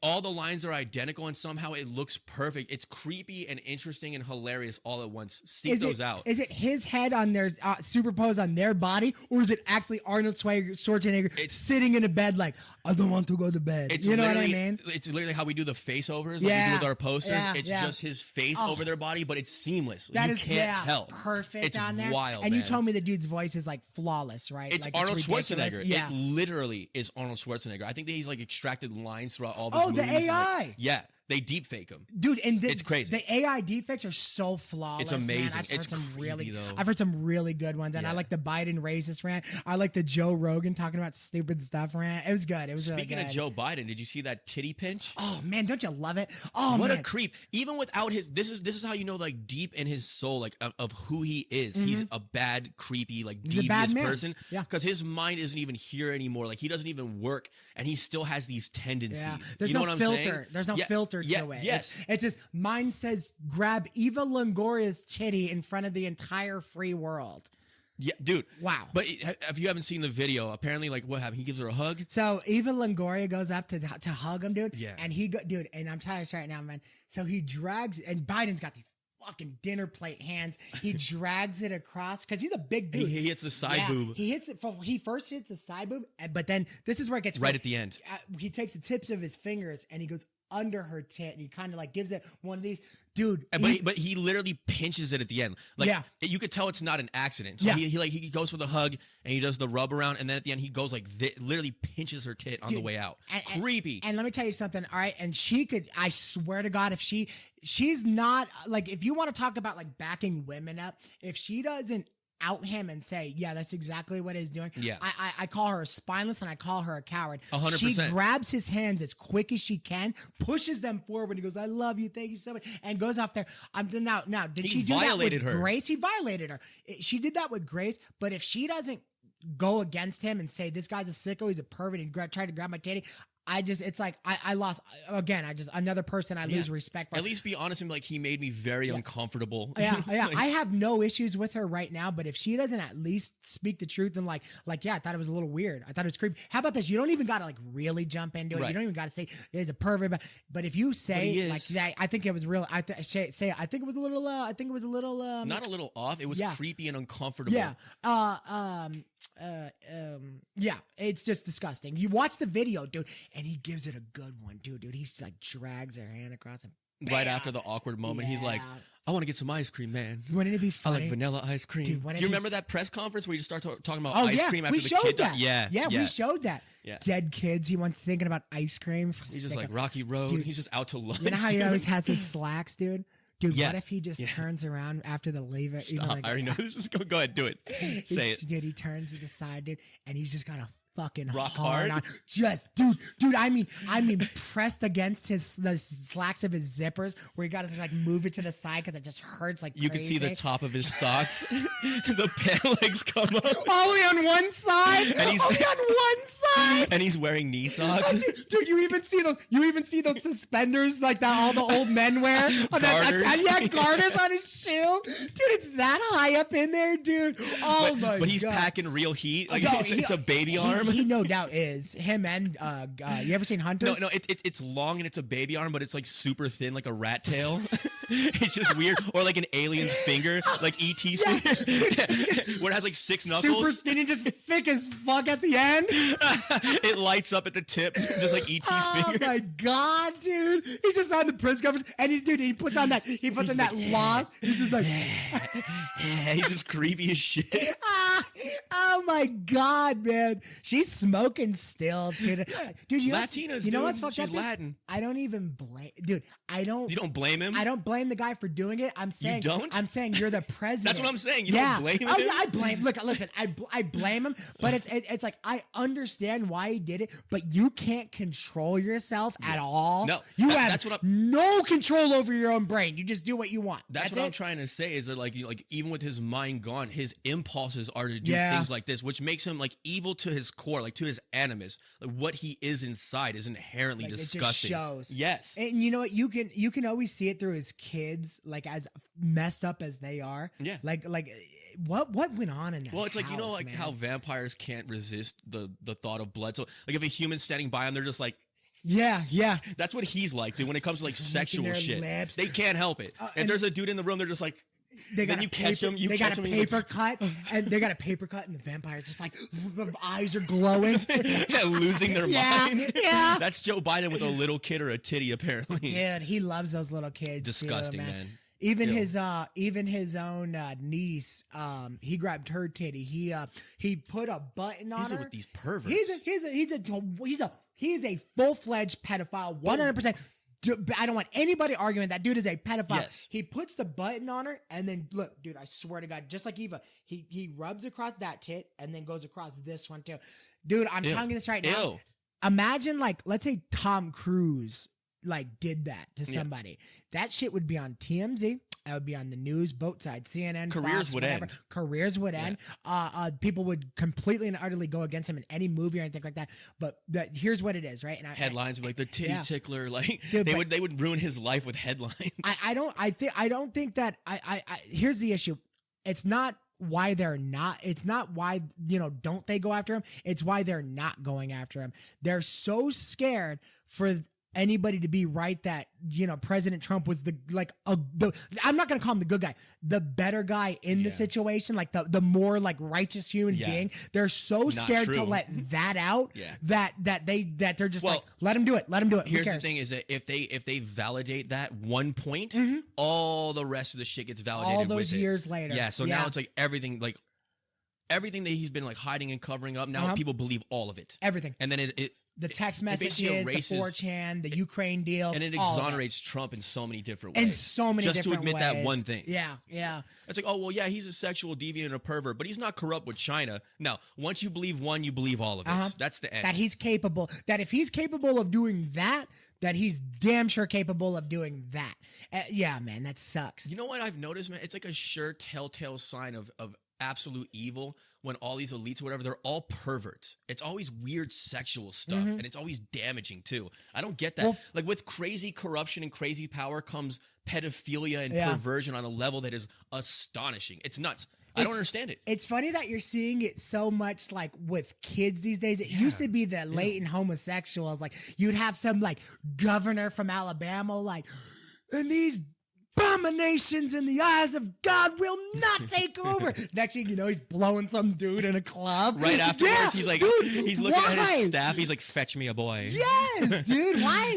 all the lines are identical, and somehow it looks perfect. It's creepy and interesting and hilarious all at once. Seek those out. Is it his head on their superposed on their body, or is it actually Arnold Schwarzenegger sitting in a bed like, I don't want to go to bed? You know what I mean? It's literally how we do the face overs, like we do with our posters. Yeah, it's just his face over their body, but it's seamless. That you is can't tell. Perfect it's on there. Wild, and man. you told me the dude's voice is like flawless, right? It's like, Arnold ridiculous. Schwarzenegger. Yeah. It literally is Arnold Schwarzenegger. I think that he's like extracted lines throughout all of his the movies. AI. Yeah. They deep fake him. Dude, and it's crazy. The AI deepfakes are so flawless. It's amazing. Man. I've heard some creepy, though. I've heard some really good ones, and I like the Biden racist rant. I like the Joe Rogan talking about stupid stuff rant. It was good. It was Speaking really good. of Joe Biden, did you see that titty pinch? Oh man, don't you love it? Oh what man. a creep! Even without his, this is how you know, like deep in his soul, like of who he is. He's a bad, creepy, like He's a bad devious man. person. Yeah. Because his mind isn't even here anymore. Like he doesn't even work, and he still has these tendencies. Yeah. There's you know no what I'm filter. saying? There's no filter to it. Yes. It's just mine says grab Eva Longoria's titty in front of the entire free world. Yeah, dude. Wow. But if you haven't seen the video, apparently, like, what happened? He gives her a hug. So Eva Longoria goes up to hug him, dude. Yeah. And dude, and I'm telling you right now, man. So he drags, and Biden's got these fucking dinner plate hands. He drags it across because he's a big dude. He hits the side boob. He hits it. He first hits the side boob, but then this is where it gets right at the end. He takes the tips of his fingers and he goes under her tit, and he kind of like gives it one of these, dude. But he literally pinches it at the end. Like, you could tell it's not an accident. So he goes for the hug and he does the rub around, and then at the end he goes like literally pinches her tit on the way out. Creepy. And let me tell you something. All right, and she could. I swear to God, if she's not like, if you want to talk about like backing women up, if she doesn't out him and say, yeah, that's exactly what he's doing. Yeah. I call her a spineless and I call her a coward. 100%. She grabs his hands as quick as she can, pushes them forward. He goes, I love you. Thank you so much. And goes off there. Now, did she do that with Grace? He violated her. She did that with Grace. But if she doesn't go against him and say, this guy's a sicko, he's a pervert, and tried to grab my titty, it's like I lost again. Another person I lose respect for. At least be honest and be like, he made me very uncomfortable. Yeah. I have no issues with her right now, but if she doesn't at least speak the truth and like, yeah, I thought it was a little weird. I thought it was creepy. How about this? You don't even got to like really jump into it. Right. You don't even got to say he's a pervert. But if you say like, yeah, I think it was real. I think it was a little. Not a little off. It was creepy and uncomfortable. Yeah. yeah, it's just disgusting. You watch the video, dude, and he gives it a good one, dude. He's like drags her hand across him. Right after the awkward moment, he's like, I want to get some ice cream, man. Wouldn't it be I funny? like vanilla ice cream. Dude, do you remember that press conference where you just start talking about Oh, ice yeah, cream after we the showed kid that. died? Yeah, we showed that. Yeah. Dead kids. He wants thinking about ice cream. He's just like Rocky Road. Dude, he's just out to lunch. You know how he always has his slacks, dude? Dude, Yeah. what if he just turns around after the leave it? Stop. I already know this is going. Go ahead, do it. Say it. Dude, he turns to the side, dude, and he's just got a fucking Rock hard hard? on. Just, dude, I mean, pressed against the slacks of his zippers, where he got to like move it to the side because it just hurts like You can crazy. see the top of his socks. The pant legs come up. Only on one side. And he's- only on one side. And he's wearing knee socks. Dude, you even see those. You even see those suspenders like that all the old men wear. Garters. Garters on his shoe. Dude, it's that high up in there, dude. Oh my god. But he's packing real heat. Like No, it's a baby arm. He no doubt is him and you ever seen Hunters? No, it's long and it's a baby arm, but it's like super thin, like a rat tail. It's just weird, or like an alien's finger, like ET's finger, where it has like 6 knuckles. Super skinny, just thick as fuck at the end. It lights up at the tip, just like ET's Oh finger. my god, dude! He's just on the press conference, and he puts on that loss. He's just like, He's just creepy as shit. oh my god, man! She's smoking still, dude. Dude, you Latinas, you know dude. what's fucked She's up, dude? Latin. I don't even blame, dude. You don't blame him? I don't blame the guy for doing it. I'm saying, don't? I'm saying you're the president. That's what I'm saying. You yeah. don't blame him? Oh, yeah, I blame. Look, listen. I blame him, but it's like I understand why he did it, but you can't control yourself at all. No, you that- have that's what I'm- no control over your own brain. You just do what you want. That's what it. I'm trying to say is that like even with his mind gone, his impulses are to do Yeah. things like this, which makes him like evil to his core, like to his animus. Like what he is inside is inherently Like, disgusting. It just shows. Yes. And you know what? You can always see it through his kids, like as messed up as they are. Yeah. Like what went on in that? Well, it's like, you know, house, like man? how vampires can't resist the thought of blood. So like if a human's standing by them, they're just like, Yeah. that's what he's like, dude. When it comes to like Licking sexual their shit, lips. they can't help it. If and- there's a dude in the room, they're just like, They then got you a catch paper, him. You they catch got a him. and he's paper cut, and they got a paper cut, and the vampire's just like the eyes are glowing. yeah, losing their Yeah, minds. yeah. That's Joe Biden with a little kid or a titty, apparently. Dude, he loves those little kids. Disgusting, too, man. Even Ew. his own niece, he grabbed her titty. He put a button on These her. are with these perverts. He's a full-fledged pedophile, 100%. I don't want anybody arguing that dude is a pedophile. Yes. He puts the button on her, and then look, dude, I swear to God, just like Eva, he rubs across that tit and then goes across this one too. Dude, I'm telling you this right now. Ew. Imagine, like, let's say Tom Cruise like did that to somebody. That shit would be on TMZ. That would be on the news, both sides, CNN, Careers Fox, would whatever. end. Careers would end. People would completely and utterly go against him in any movie or anything like that. But here's what it is, right? And Headlines of like the titty Yeah. tickler, like Dude, they would ruin his life with headlines. I don't think that here's the issue. It's not why they're not. It's not why, don't they go after him? It's why they're not going after him. They're so scared for anybody to be right that, President Trump was I'm not going to call him the good guy, the better guy in the situation, like the more like righteous human being. They're so scared to true. let that out that they're just Well, like, let him do it. Let him do it. Who Here's the cares? thing: is that if they validate that one point, all the rest of the shit gets validated. All those with years it. later. Yeah. So now it's like everything that he's been like hiding and covering up. Now people believe all of it. Everything. And then it The text basically messages, the erases- 4chan, the Ukraine deal, and it all of it. exonerates Trump in so many different ways. In so many just different to admit that ways. one thing. Yeah. It's like, oh well, yeah, he's a sexual deviant and a pervert, but he's not corrupt with China. No, once you believe one, you believe all of it. That's the end. That he's capable. That if he's capable of doing that, that he's damn sure capable of doing that. Yeah, man, that sucks. You know what I've noticed, man? It's like a sure telltale sign of absolute evil when all these elites or whatever, they're all perverts. It's always weird sexual stuff, and it's always damaging too. I don't get that. Well, like with crazy corruption and crazy power comes pedophilia and perversion on a level that is astonishing. It's nuts. I don't understand it. It's funny that you're seeing it so much like with kids these days. It used to be the latent homosexuals. Like you'd have some like governor from Alabama, like, and these abominations in the eyes of God will not take over. Next thing you know, he's blowing some dude in a club. Right afterwards, Yeah, he's like, dude, he's looking at why? his staff. He's like, fetch me a boy. Yes, dude. Why,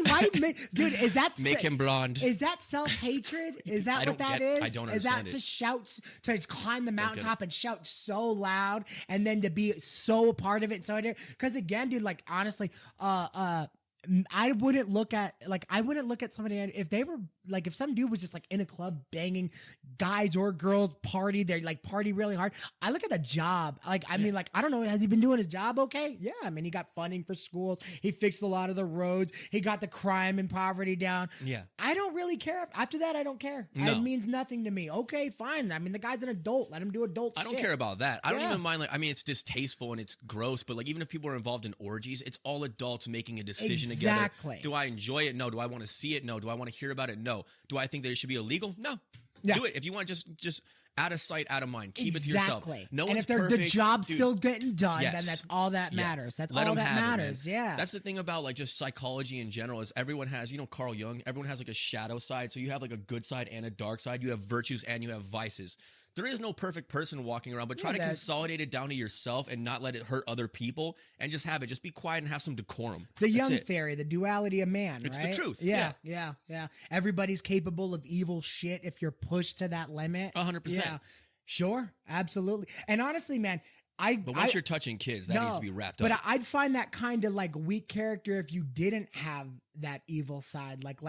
dude? Is that Make him blonde. Is that self-hatred? Is that what that is? I don't Is that understand to it. shout, to climb the mountaintop and shout so loud, and then to be so a part of it? So, because again, dude, like honestly, I wouldn't look at somebody if they were like, if some dude was just like in a club banging guys or girls, party, they're like party really hard. I look at the job. Like, I mean, like, I don't know. Has he been doing his job okay? Yeah. I mean, he got funding for schools. He fixed a lot of the roads. He got the crime and poverty down. Yeah. I don't really care. After that, I don't care. No. It means nothing to me. Okay, fine. I mean, the guy's an adult. Let him do adult I don't shit. care about that. I don't Yeah. even mind. Like, I mean, it's distasteful and it's gross, but like, even if people are involved in orgies, it's all adults making a decision Exactly. together. Do I enjoy it? No. Do I want to see it? No. Do I want to hear about it? No. Do I think that it should be illegal? No. Yeah. Do it. If you want, just out of sight, out of mind. Keep it to yourself. And No one's if the perfect. job's Dude, still getting done, then yes. that's all that Yeah. matters. That's Let all 'em that have it, man. matters. Yeah. That's the thing about like just psychology in general is everyone has, you know, Carl Jung, everyone has like a shadow side. So you have like a good side and a dark side. You have virtues and you have vices. There is no perfect person walking around, but try to consolidate it down to yourself and not let it hurt other people and just have it. Just be quiet and have some decorum. The That's Jung it. theory, the duality of man, It's right? the truth. Yeah. Everybody's capable of evil shit if you're pushed to that limit. 100%. Yeah. Sure, absolutely. And honestly, man, But once you're touching kids, that needs to be wrapped up. But I'd find that kind of like weak character if you didn't have that evil side. Like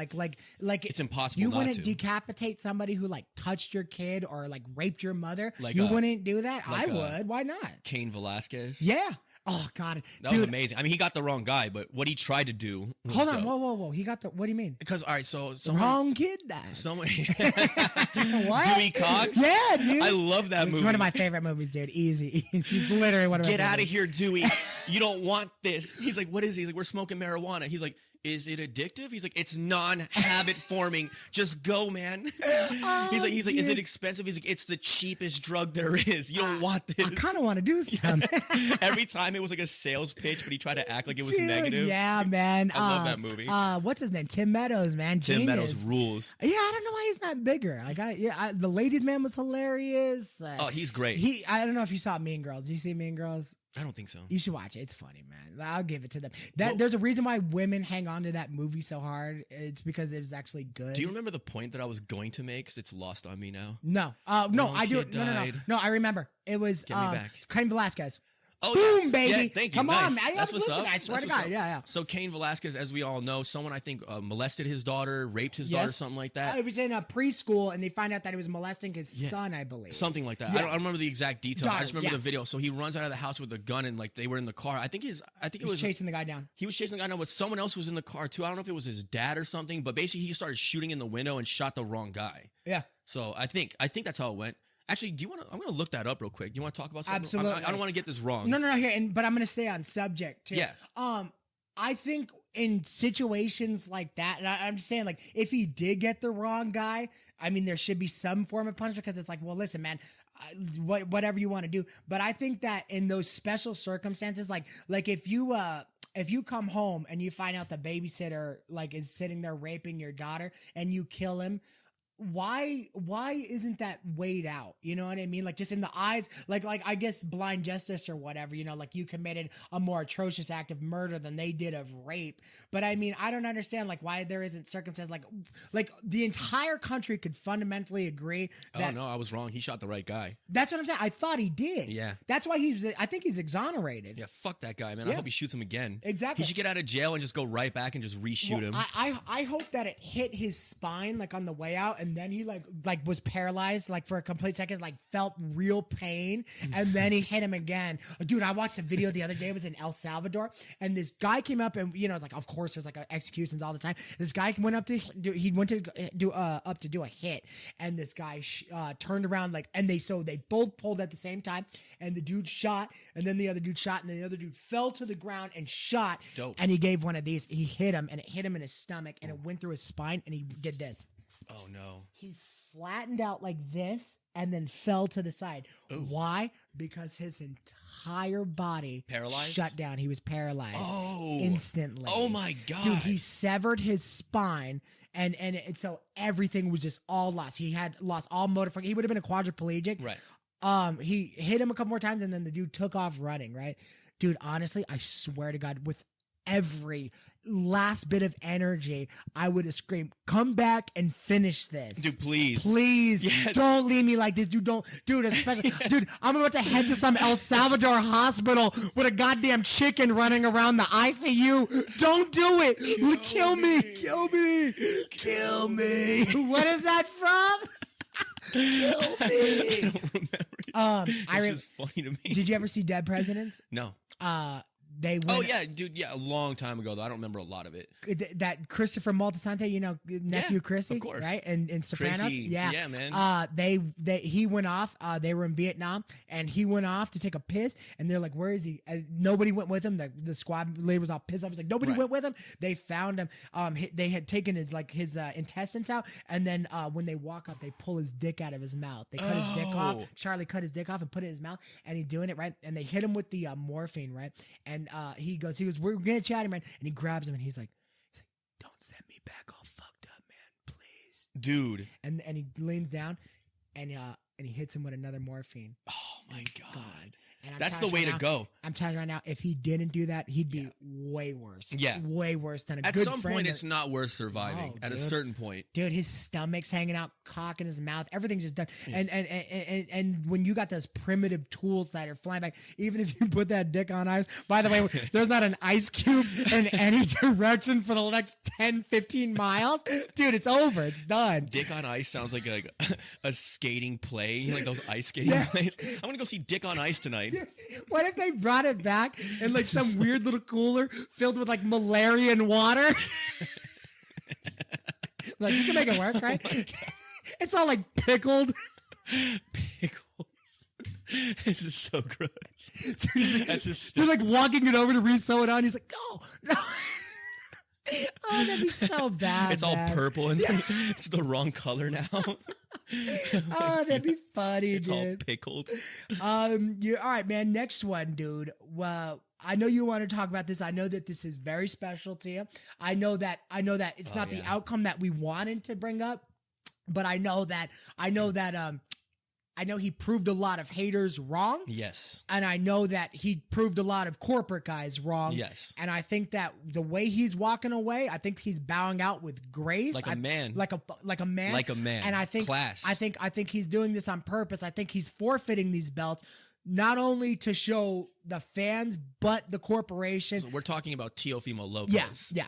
It's impossible You not wouldn't to. decapitate somebody who like touched your kid or like raped your mother. Like, you wouldn't do that. like, I would. Why not? Cain Velasquez. Yeah. Oh God, That was amazing. I mean, he got the wrong guy, but what he tried to do was Hold on, dope. whoa. He got the. What do you mean? Because, all right, so The wrong kid died. someone What? Dewey Cox? Yeah, dude. I love that It's movie. one of my favorite movies, dude. Easy. It's literally one of my Get out of favorites. here, Dewey. You don't want this. He's like, what is he? He's like, we're smoking marijuana. He's like, is it addictive? He's like, it's non-habit forming. Just go, man. He's like, is it expensive? He's like, it's the cheapest drug there is. You don't want this. I kind of want to do some. Every time it was like a sales pitch, but he tried to act like it was Dude, negative. Yeah, man. I love that movie. What's his name? Tim Meadows, man. Tim Genius. Meadows rules. Yeah, I don't know why he's not bigger. Like, the Ladies' Man was hilarious. Oh, he's great. I don't know if you saw Mean Girls. Did you see Mean Girls? I don't think so. You should watch it. It's funny, man. I'll give it to them. There's a reason why women hang on to that movie so hard. It's because it was actually good. Do you remember the point that I was going to make? Because it's lost on me now. No. No I do. kid No. died. No, I remember. It was Get me back. Cain Velasquez. Oh, Boom, yeah. baby. Yeah, thank you. Come Nice. on, man. I That's was what's up. listening. I swear That's to what's God. up. Yeah. So Cain Velasquez, as we all know, someone I think molested his daughter, raped his Yes. daughter, something like that. It was in a preschool, and they find out that he was molesting his son, I believe. Something like that. Yeah. I don't remember the exact details. I just remember Yeah. the video. So he runs out of the house with a gun and like they were in the car. I think it He was chasing the guy down. He was chasing the guy down, but someone else was in the car too. I don't know if it was his dad or something, but basically he started shooting in the window and shot the wrong guy. Yeah. So I think that's how it went. Actually, do you want to? I'm going to look that up real quick. Do you want to talk about something? Absolutely. I don't want to get this wrong. No. Here, but I'm going to stay on subject too. Yeah. I think in situations like that, and I'm just saying, like, if he did get the wrong guy, I mean, there should be some form of punishment because it's like, well, listen, man, whatever you want to do. But I think that in those special circumstances, like if you come home and you find out the babysitter like is sitting there raping your daughter and you kill him, why isn't that weighed out? You know what I mean? Like just in the eyes, like I guess blind justice or whatever, you know, like you committed a more atrocious act of murder than they did of rape. But I mean, I don't understand like why there isn't circumstances like the entire country could fundamentally agree that. Oh no, I was wrong. He shot the right guy. That's what I'm saying. I thought he did. Yeah. That's why I think he's exonerated. Yeah, fuck that guy, man. Yeah. I hope he shoots him again. Exactly. He should get out of jail and just go right back and just reshoot him. I hope that it hit his spine like on the way out, and then he like was paralyzed like for a complete second, like felt real pain, and then he hit him again. Dude, I watched a video the other day. It was in El Salvador, and this guy came up, and you know, it's like, of course, there's like executions all the time. This guy went up to do a hit, and this guy turned around like, and they both pulled at the same time, and the dude shot, and then the other dude shot, and then the other dude fell to the ground and shot. Dope. And he gave one of these. He hit him, and it hit him in his stomach, and it went through his spine, and he did this. Oh no. He flattened out like this and then fell to the side. Ooh. Why? Because his entire body Paralyzed? shut down. He was paralyzed Oh. instantly. Oh my God. Dude, he severed his spine and so everything was just all lost. He had lost all motor. He would have been a quadriplegic. Right. He hit him a couple more times, and then the dude took off running. Right, dude. Honestly, I swear to God, with every last bit of energy, I would have screamed, "Come back and finish this, Dude, please. Yes. Don't leave me like this, dude. Dude, especially, dude, I'm about to head to some El Salvador hospital with a goddamn chicken running around the ICU. Don't do it. Kill me. What is that from? Kill me. I don't remember. It's just funny to me. Did you ever see Dead Presidents? No. They went, Oh yeah, dude. Yeah, a long time ago though. I don't remember a lot of it. That Christopher Moltisanti, nephew Chrissy, of course, right? And in Sopranos, Chrissy, yeah, man. He went off. They were in Vietnam, and he went off to take a piss. And they're like, "Where is he?" Nobody went with him. The squad leader was all pissed off. He's like, "Nobody went with him." They found him. They had taken his intestines out, and then when they walk out, they pull his dick out of his mouth. They cut his dick off. Charlie cut his dick off and put it in his mouth, and he's doing it right. And they hit him with the morphine, right? And he goes, "We're gonna chat him, man." And he grabs him, and he's like, "Don't send me back all fucked up, man, please, dude." And he leans down, and he hits him with another morphine. Oh my God. And That's the way to go. I'm telling you right now, if he didn't do that, he'd be way worse. Yeah. Way worse than a At good some friend. point, it's not worth surviving. Oh, At a dude. certain point. Dude, his stomach's hanging out, cock in his mouth, everything's just done. And when you got those primitive tools that are flying back, even if you put that dick on ice, by the way, there's not an ice cube in any direction for the next 10, 15 miles. Dude, it's over. It's done. Dick on Ice sounds like a skating play, like those ice skating plays. I'm going to go see Dick on Ice tonight. What if they brought it back in like some weird little cooler filled with like Malarian water? Like, you can make it work, right? It's all like pickled. Pickled. This is so gross. That's just They're like walking it over to re-sew it on. He's like, no. Oh, that'd be so bad. It's all man. purple and it's the wrong color now. Oh, that'd be funny, It's all dude. pickled. All right, man. Next one, dude. Well, I know you want to talk about this. I know that this is very special to you. I know that it's not the outcome that we wanted to bring up, but I know he proved a lot of haters wrong. Yes. And I know that he proved a lot of corporate guys wrong. Yes. And I think that the way he's walking away, I think he's bowing out with grace. Like a man. Like a man. Like a man. And I think Class. I think he's doing this on purpose. I think he's forfeiting these belts not only to show the fans, but the corporation. So we're talking about Teofimo Lopez. Yeah.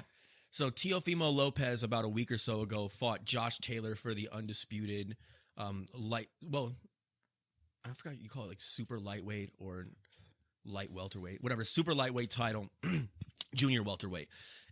So Teofimo Lopez about a week or so ago fought Josh Taylor for the undisputed I forgot you call it like super lightweight or light welterweight, whatever, super lightweight title, junior welterweight.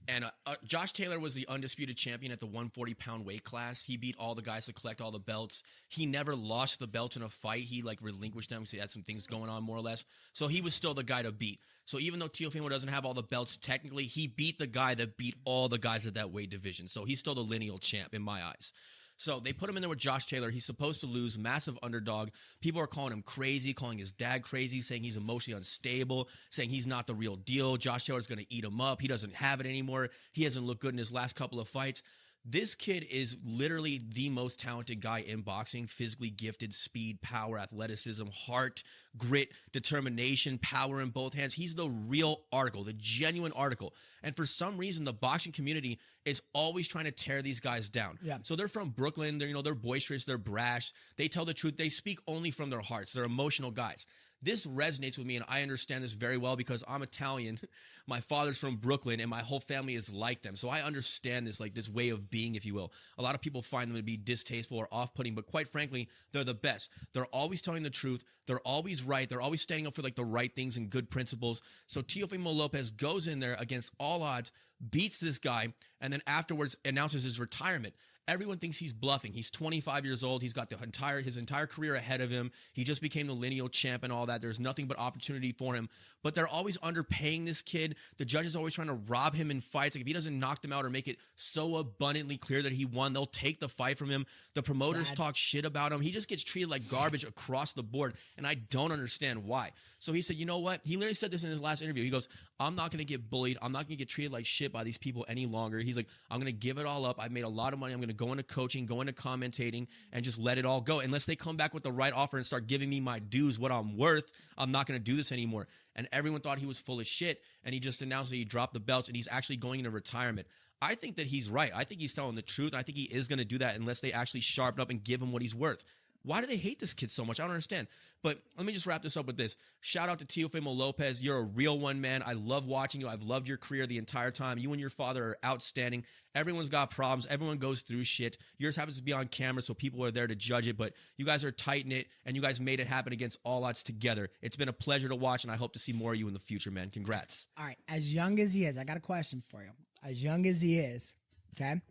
And Josh Taylor was the undisputed champion at the 140-pound weight class. He beat all the guys to collect all the belts. He never lost the belt in a fight. He like relinquished them because he had some things going on more or less. So he was still the guy to beat. So even though Teofimo doesn't have all the belts, technically he beat the guy that beat all the guys at that weight division. So he's still the lineal champ in my eyes. So they put him in there with Josh Taylor. He's supposed to lose, massive underdog. People are calling him crazy, calling his dad crazy, saying he's emotionally unstable, saying he's not the real deal. Josh Taylor's going to eat him up. He doesn't have it anymore. He hasn't looked good in his last couple of fights. This kid is literally the most talented guy in boxing, physically gifted, speed, power, athleticism, heart, grit, determination, power in both hands. He's the real article, the genuine article. And for some reason, the boxing community is always trying to tear these guys down. Yeah. So they're from Brooklyn. They're boisterous. They're brash. They tell the truth. They speak only from their hearts. They're emotional guys. This resonates with me, and I understand this very well because I'm Italian. My father's from Brooklyn, and my whole family is like them. So I understand this, like this way of being, if you will. A lot of people find them to be distasteful or off-putting, but quite frankly, they're the best. They're always telling the truth. They're always right. They're always standing up for like the right things and good principles. So Teofimo Lopez goes in there against all odds, beats this guy, and then afterwards announces his retirement. Everyone thinks he's bluffing. He's 25 years old. He's got his entire career ahead of him. He just became the lineal champ and all that. There's nothing but opportunity for him. But they're always underpaying this kid. The judge is always trying to rob him in fights. Like if he doesn't knock them out or make it so abundantly clear that he won, they'll take the fight from him. The promoters talk shit about him. He just gets treated like garbage across the board. And I don't understand why. So he said, you know what? He literally said this in his last interview. He goes, I'm not going to get bullied. I'm not going to get treated like shit by these people any longer. He's like, I'm going to give it all up. I've made a lot of money. I'm going to go into coaching, go into commentating, and just let it all go. Unless they come back with the right offer and start giving me my dues, what I'm worth, I'm not going to do this anymore. And everyone thought he was full of shit, and he just announced that he dropped the belts, and he's actually going into retirement. I think that he's right. I think he's telling the truth. I think he is going to do that unless they actually sharpen up and give him what he's worth. Why do they hate this kid so much? I don't understand. But let me just wrap this up with this. Shout out to Teofimo Lopez. You're a real one, man. I love watching you. I've loved your career the entire time. You and your father are outstanding. Everyone's got problems. Everyone goes through shit. Yours happens to be on camera, so people are there to judge it. But you guys are tight-knit, and you guys made it happen against all odds together. It's been a pleasure to watch, and I hope to see more of you in the future, man. Congrats. All right. As young as he is, I got a question for you. As young as he is, okay,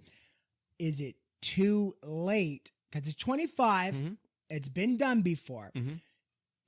is it too late? Because it's 25. Mm-hmm. It's been done before. Mm-hmm.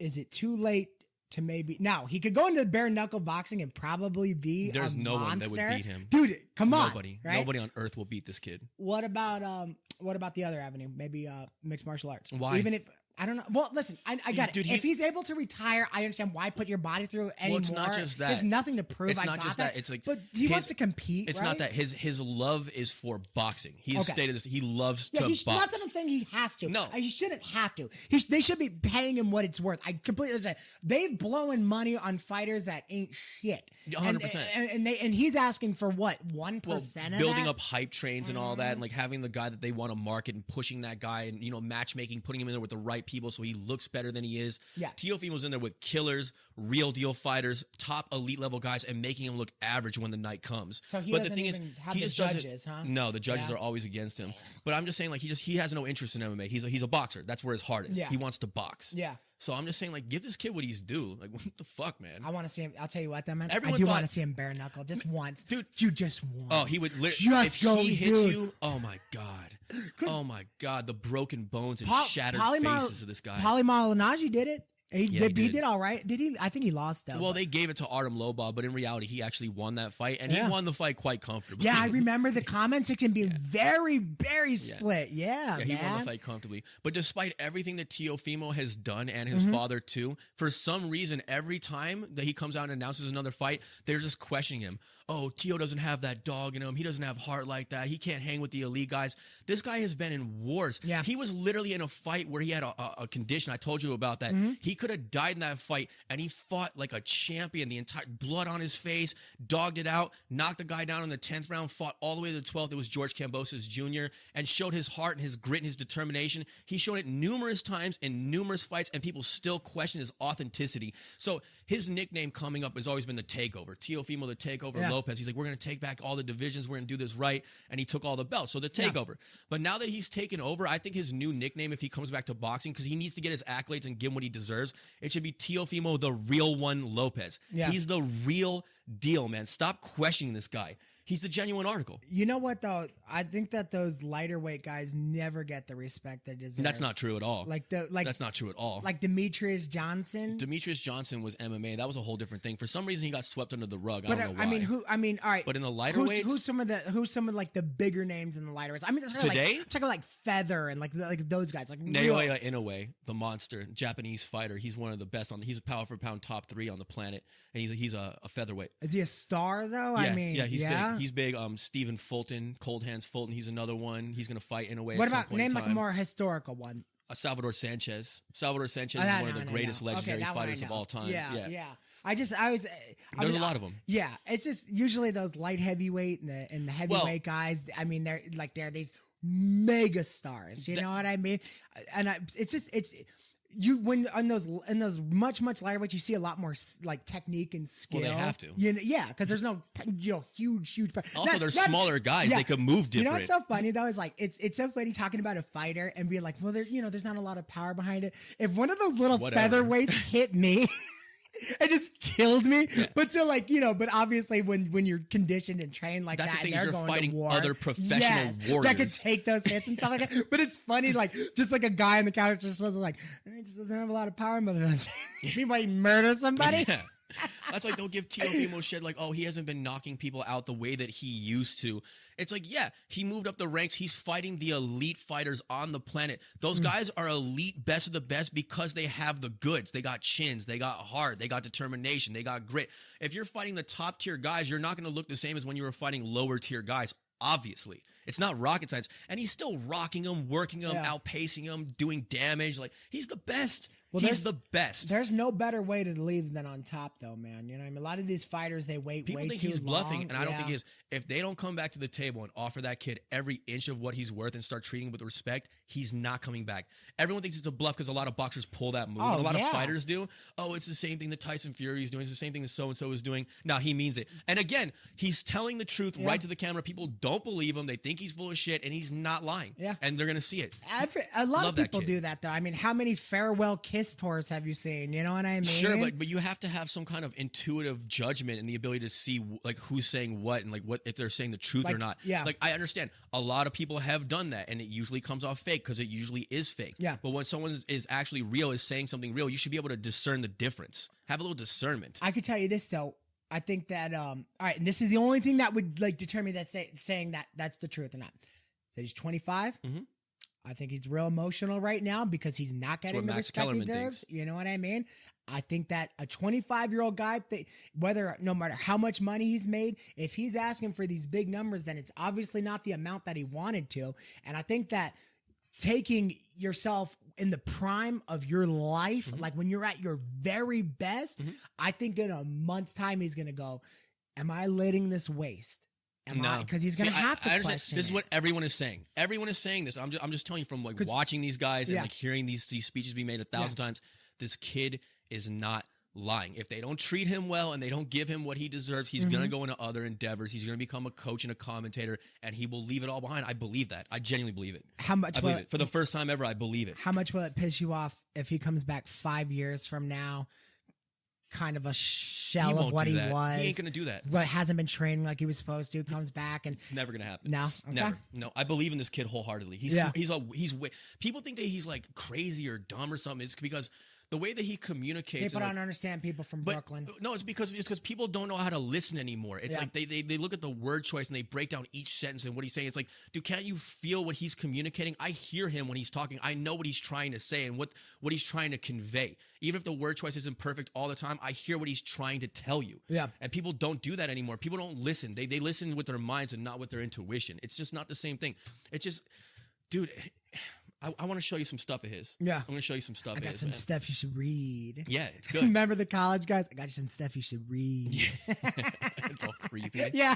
Is it too late to maybe... Now, he could go into bare knuckle boxing and probably be There's a no monster. one that would beat him. Dude, come on. Nobody. Right? Nobody on earth will beat this kid. What about the other avenue? Maybe mixed martial arts. Why? Even if... I don't know. Well, listen, I got Dude, it. If he's able to retire, I understand why put your body through anymore. Well, it's not just that. There's nothing to prove. It's I not got just that. It's like, but he wants to compete. It's right? not that. His love is for boxing. He has stated this. He loves to box. Not that I'm saying he has to. No, he shouldn't have to. They should be paying him what it's worth. I completely understand. They've blown money on fighters that ain't shit. 100%. And he's asking for what 1% of building that? up hype trains and all that, and like having the guy that they want to market and pushing that guy, and matchmaking, putting him in there with the right people so he looks better than he is. Yeah. Teofimo's in there with killers, real deal fighters, top elite level guys, and making him look average when the night comes. So he but doesn't the thing even is, have he the just judges, huh? No, the judges are always against him. But I'm just saying, like, he has no interest in MMA. He's a boxer. That's where his heart is. Yeah. He wants to box. Yeah. So I'm just saying, like, give this kid what he's due. Like, what the fuck, man? I want to see him. I'll tell you what, though, man. Everyone I do thought- want to see him bare knuckle just once, dude. You just once. Oh, he would literally. Just if go, he hits dude. you, oh my god, oh my god, the broken bones and shattered Polymal- faces of this guy. Malignaggi did it. He did. did all right. Did he? I think he lost though. Well, they gave it to Artem Lobov, but in reality, he actually won that fight, and he won the fight quite comfortably. Yeah, I remember the comment section being very, very split. Yeah, he man. won the fight comfortably. But despite everything that Teofimo has done, and his father too, for some reason, every time that he comes out and announces another fight, they're just questioning him. Oh, Teo doesn't have that dog in him. He doesn't have heart like that. He can't hang with the elite guys. This guy has been in wars. Yeah. He was literally in a fight where he had a condition. I told you about that. He could have died in that fight, and he fought like a champion. The entire blood on his face, dogged it out, knocked the guy down in the 10th round, fought all the way to the 12th. It was George Kambosos Jr. and showed his heart and his grit and his determination. He's shown it numerous times in numerous fights, and people still question his authenticity. So his nickname coming up has always been the Takeover. Teofimo the Takeover Lopez. He's like, we're going to take back all the divisions. We're going to do this right. And he took all the belts. So the Takeover. But now that he's taken over, I think his new nickname, if he comes back to boxing, because he needs to get his accolades and give him what he deserves, it should be Teofimo the Real One Lopez. Yeah. He's the real deal, man. Stop questioning this guy. He's the genuine article. You know what though? I think that those lighter weight guys never get the respect they deserve. That's not true at all. That's not true at all. Like Demetrius Johnson. Demetrius Johnson was MMA. That was a whole different thing. For some reason, he got swept under the rug. I But don't know why. I mean, all right. But in the lighter weights, who's some of like the bigger names in the lighter weights? I mean, today, I'm talking like Feather and like those guys, like Naoya Inoue, the monster, Japanese fighter. He's one of the best he's a pound for pound top 3 on the planet, and he's a featherweight. Is he a star though? Yeah, I mean, he's big. He's big. Stephen Fulton, Cold Hands Fulton. He's another one. He's gonna fight Inoue. What at some about point name in like a time. more historical one? Salvador Sanchez. Salvador Sanchez is one of the greatest legendary fighters of all time. Yeah. There's a lot of them. Yeah, it's just usually those light heavyweight and the heavyweight guys. I mean, they're these mega stars. You know what I mean? And when in those much lighter weights, you see a lot more like technique and skill. Well, they have to. Because there's no huge. Also, they're smaller guys. They could move different. You know what's so funny though is like it's so funny talking about a fighter and being like, well, there's not a lot of power behind it. If one of those little featherweights hit me. It just killed me. Yeah. But so but obviously when you're conditioned and trained like that's that, the thing, and they're you're going fighting to war, other professional warriors that could take those hits and stuff like that. But it's funny, like just like a guy on the couch just says like, he just doesn't have a lot of power, but he might murder somebody. Yeah. That's like they'll give Teofimo shit like, oh, he hasn't been knocking people out the way that he used to. It's like, yeah, he moved up the ranks. He's fighting the elite fighters on the planet. Those guys are elite, best of the best because they have the goods. They got chins, they got heart, they got determination, they got grit. If you're fighting the top tier guys, you're not going to look the same as when you were fighting lower tier guys. Obviously, it's not rocket science, and he's still rocking them, working them, outpacing them, doing damage. Like, he's the best. Well, he's the best. There's no better way to leave than on top, though, man. You know what I mean? A lot of these fighters, they wait People way think too he's bluffing, long. and I don't think he is. If they don't come back to the table and offer that kid every inch of what he's worth and start treating him with respect, he's not coming back. Everyone thinks it's a bluff because a lot of boxers pull that move. And a lot of fighters do. Oh, it's the same thing that Tyson Fury is doing. It's the same thing that so-and-so is doing. No, he means it. And again, he's telling the truth right to the camera. People don't believe him. They think he's full of shit, and he's not lying. Yeah. And they're going to see it. A lot of people do that, though. I mean, how many farewell kiss tours have you seen? You know what I mean? Sure, but you have to have some kind of intuitive judgment and the ability to see like who's saying what and like what if they're saying the truth or not. Yeah. Like, I understand a lot of people have done that, and it usually comes off fake because it usually is fake. Yeah. But when someone is actually real, is saying something real, you should be able to discern the difference. Have a little discernment. I could tell you this though. I think that all right, and this is the only thing that would like determine that saying that that's the truth or not. So he's 25. Mm-hmm. I think he's real emotional right now because he's not getting the respect he deserves. You know what I mean? I think that a 25-year-old guy, no matter how much money he's made, if he's asking for these big numbers, then it's obviously not the amount that he wanted to. And I think that taking yourself in the prime of your life, like when you're at your very best, I think in a month's time, he's going to go, am I letting this waste? Because he's going to have to question This is what everyone is saying. Everyone is saying this. I'm just telling you from like watching these guys and like hearing these speeches be made 1,000 times. This kid is not lying. If they don't treat him well and they don't give him what he deserves, he's going to go into other endeavors. He's going to become a coach and a commentator, and he will leave it all behind. I believe that. I genuinely believe it. How much? I believe it. For the first time ever, I believe it. How much will it piss you off if he comes back 5 years from now, kind of a shell of what he was? He ain't going to do that. But hasn't been training like he was supposed to, comes back and... It's never going to happen. No? Okay. Never. No, I believe in this kid wholeheartedly. People think that he's like crazy or dumb or something. It's because... the way that he communicates. People don't understand people from Brooklyn. No, it's because people don't know how to listen anymore. It's like they look at the word choice and they break down each sentence and what he's saying. It's like, dude, can't you feel what he's communicating? I hear him when he's talking. I know what he's trying to say and what he's trying to convey. Even if the word choice isn't perfect all the time, I hear what he's trying to tell you. Yeah. And people don't do that anymore. People don't listen. They listen with their minds and not with their intuition. It's just not the same thing. It's just, dude... I want to show you some stuff of his. Yeah. I'm going to show you some stuff of his. I got some stuff you should read. Yeah, it's good. Remember the college guys? I got you some stuff you should read. Yeah. It's all creepy. Yeah.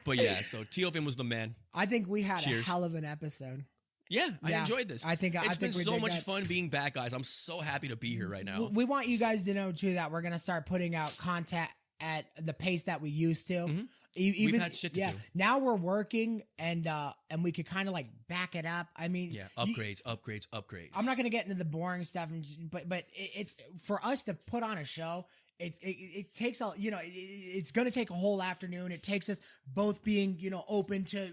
But yeah, so Teofimo was the man. I think we had a hell of an episode. Yeah, I enjoyed this. It's been so much fun being back, guys. I'm so happy to be here right now. We want you guys to know, too, that we're going to start putting out content at the pace that we used to. Mm-hmm. We've had shit to do. Now we're working and we could kind of like back it up. I mean, upgrades. I'm not going to get into the boring stuff, but it's for us to put on a show. It takes it's going to take a whole afternoon. It takes us both being, open to,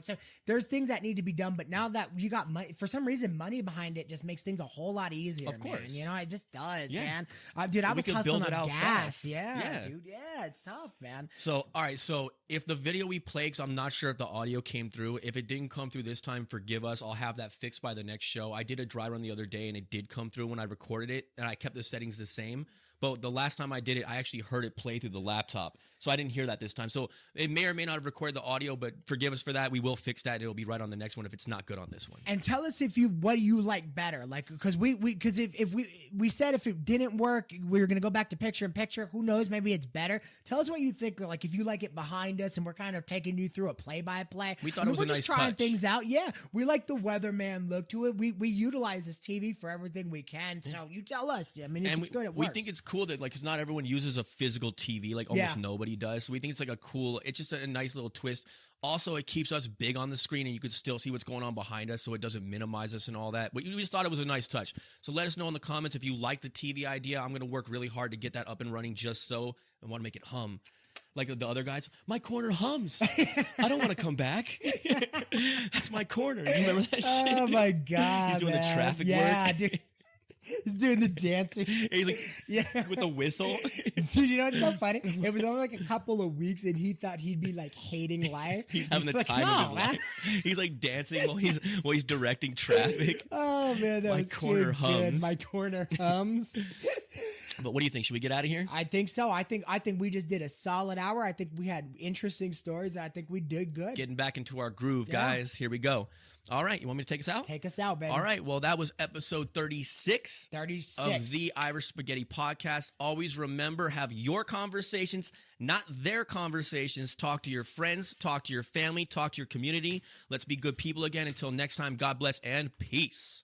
so there's things that need to be done. But now that you got money, for some reason, money behind it just makes things a whole lot easier. Of course. Man. It just does, man. Dude, I was hustling on gas. Yeah, dude. Yeah, it's tough, man. So, all right. So if the video we played, because I'm not sure if the audio came through, if it didn't come through this time, forgive us. I'll have that fixed by the next show. I did a dry run the other day and it did come through when I recorded it, and I kept the settings the same. But the last time I did it, I actually heard it play through the laptop. So I didn't hear that this time. So it may or may not have recorded the audio, but forgive us for that. We will fix that. It'll be right on the next one if it's not good on this one. And tell us what do you like better? Like, because if we said if it didn't work, we were going to go back to picture in picture. Who knows? Maybe it's better. Tell us what you think. Like, if you like it behind us and we're kind of taking you through a play-by-play. We thought it was a nice touch. We're just trying things out. Yeah. We like the weatherman look to it. We utilize this TV for everything we can. So you tell us. I mean, if it's good, it works. We think it's cool that, like, because not everyone uses a physical TV, like almost nobody does. So we think it's like it's just a nice little twist. Also, it keeps us big on the screen and you could still see what's going on behind us, so it doesn't minimize us and all that. But we just thought it was a nice touch. So let us know in the comments if you like the TV idea. I'm going to work really hard to get that up and running just so I want to make it hum. Like the other guys, my corner hums. I don't want to come back. That's my corner. You remember that shit? Oh, my God, He's doing the traffic work. Yeah, dude. He's doing the dancing. He's like, Yeah. with a whistle. Dude, you know what's so funny? It was only like a couple of weeks and he thought he'd be like hating life. He's having the like, time "No, of his man." life. He's like dancing while he's directing traffic. Oh man, that My was corner too good. hums. My corner hums. But what do you think? Should we get out of here? I think so. I think we just did a solid hour. I think we had interesting stories. I think we did good. Getting back into our groove, Yeah. guys. Here we go. All right. You want me to take us out? Take us out, baby. All right. Well, that was episode 36. 36 of the Irish Spaghetti Podcast. Always remember, have your conversations, not their conversations. Talk to your friends, talk to your family, talk to your community. Let's be good people again. Until next time, God bless and peace.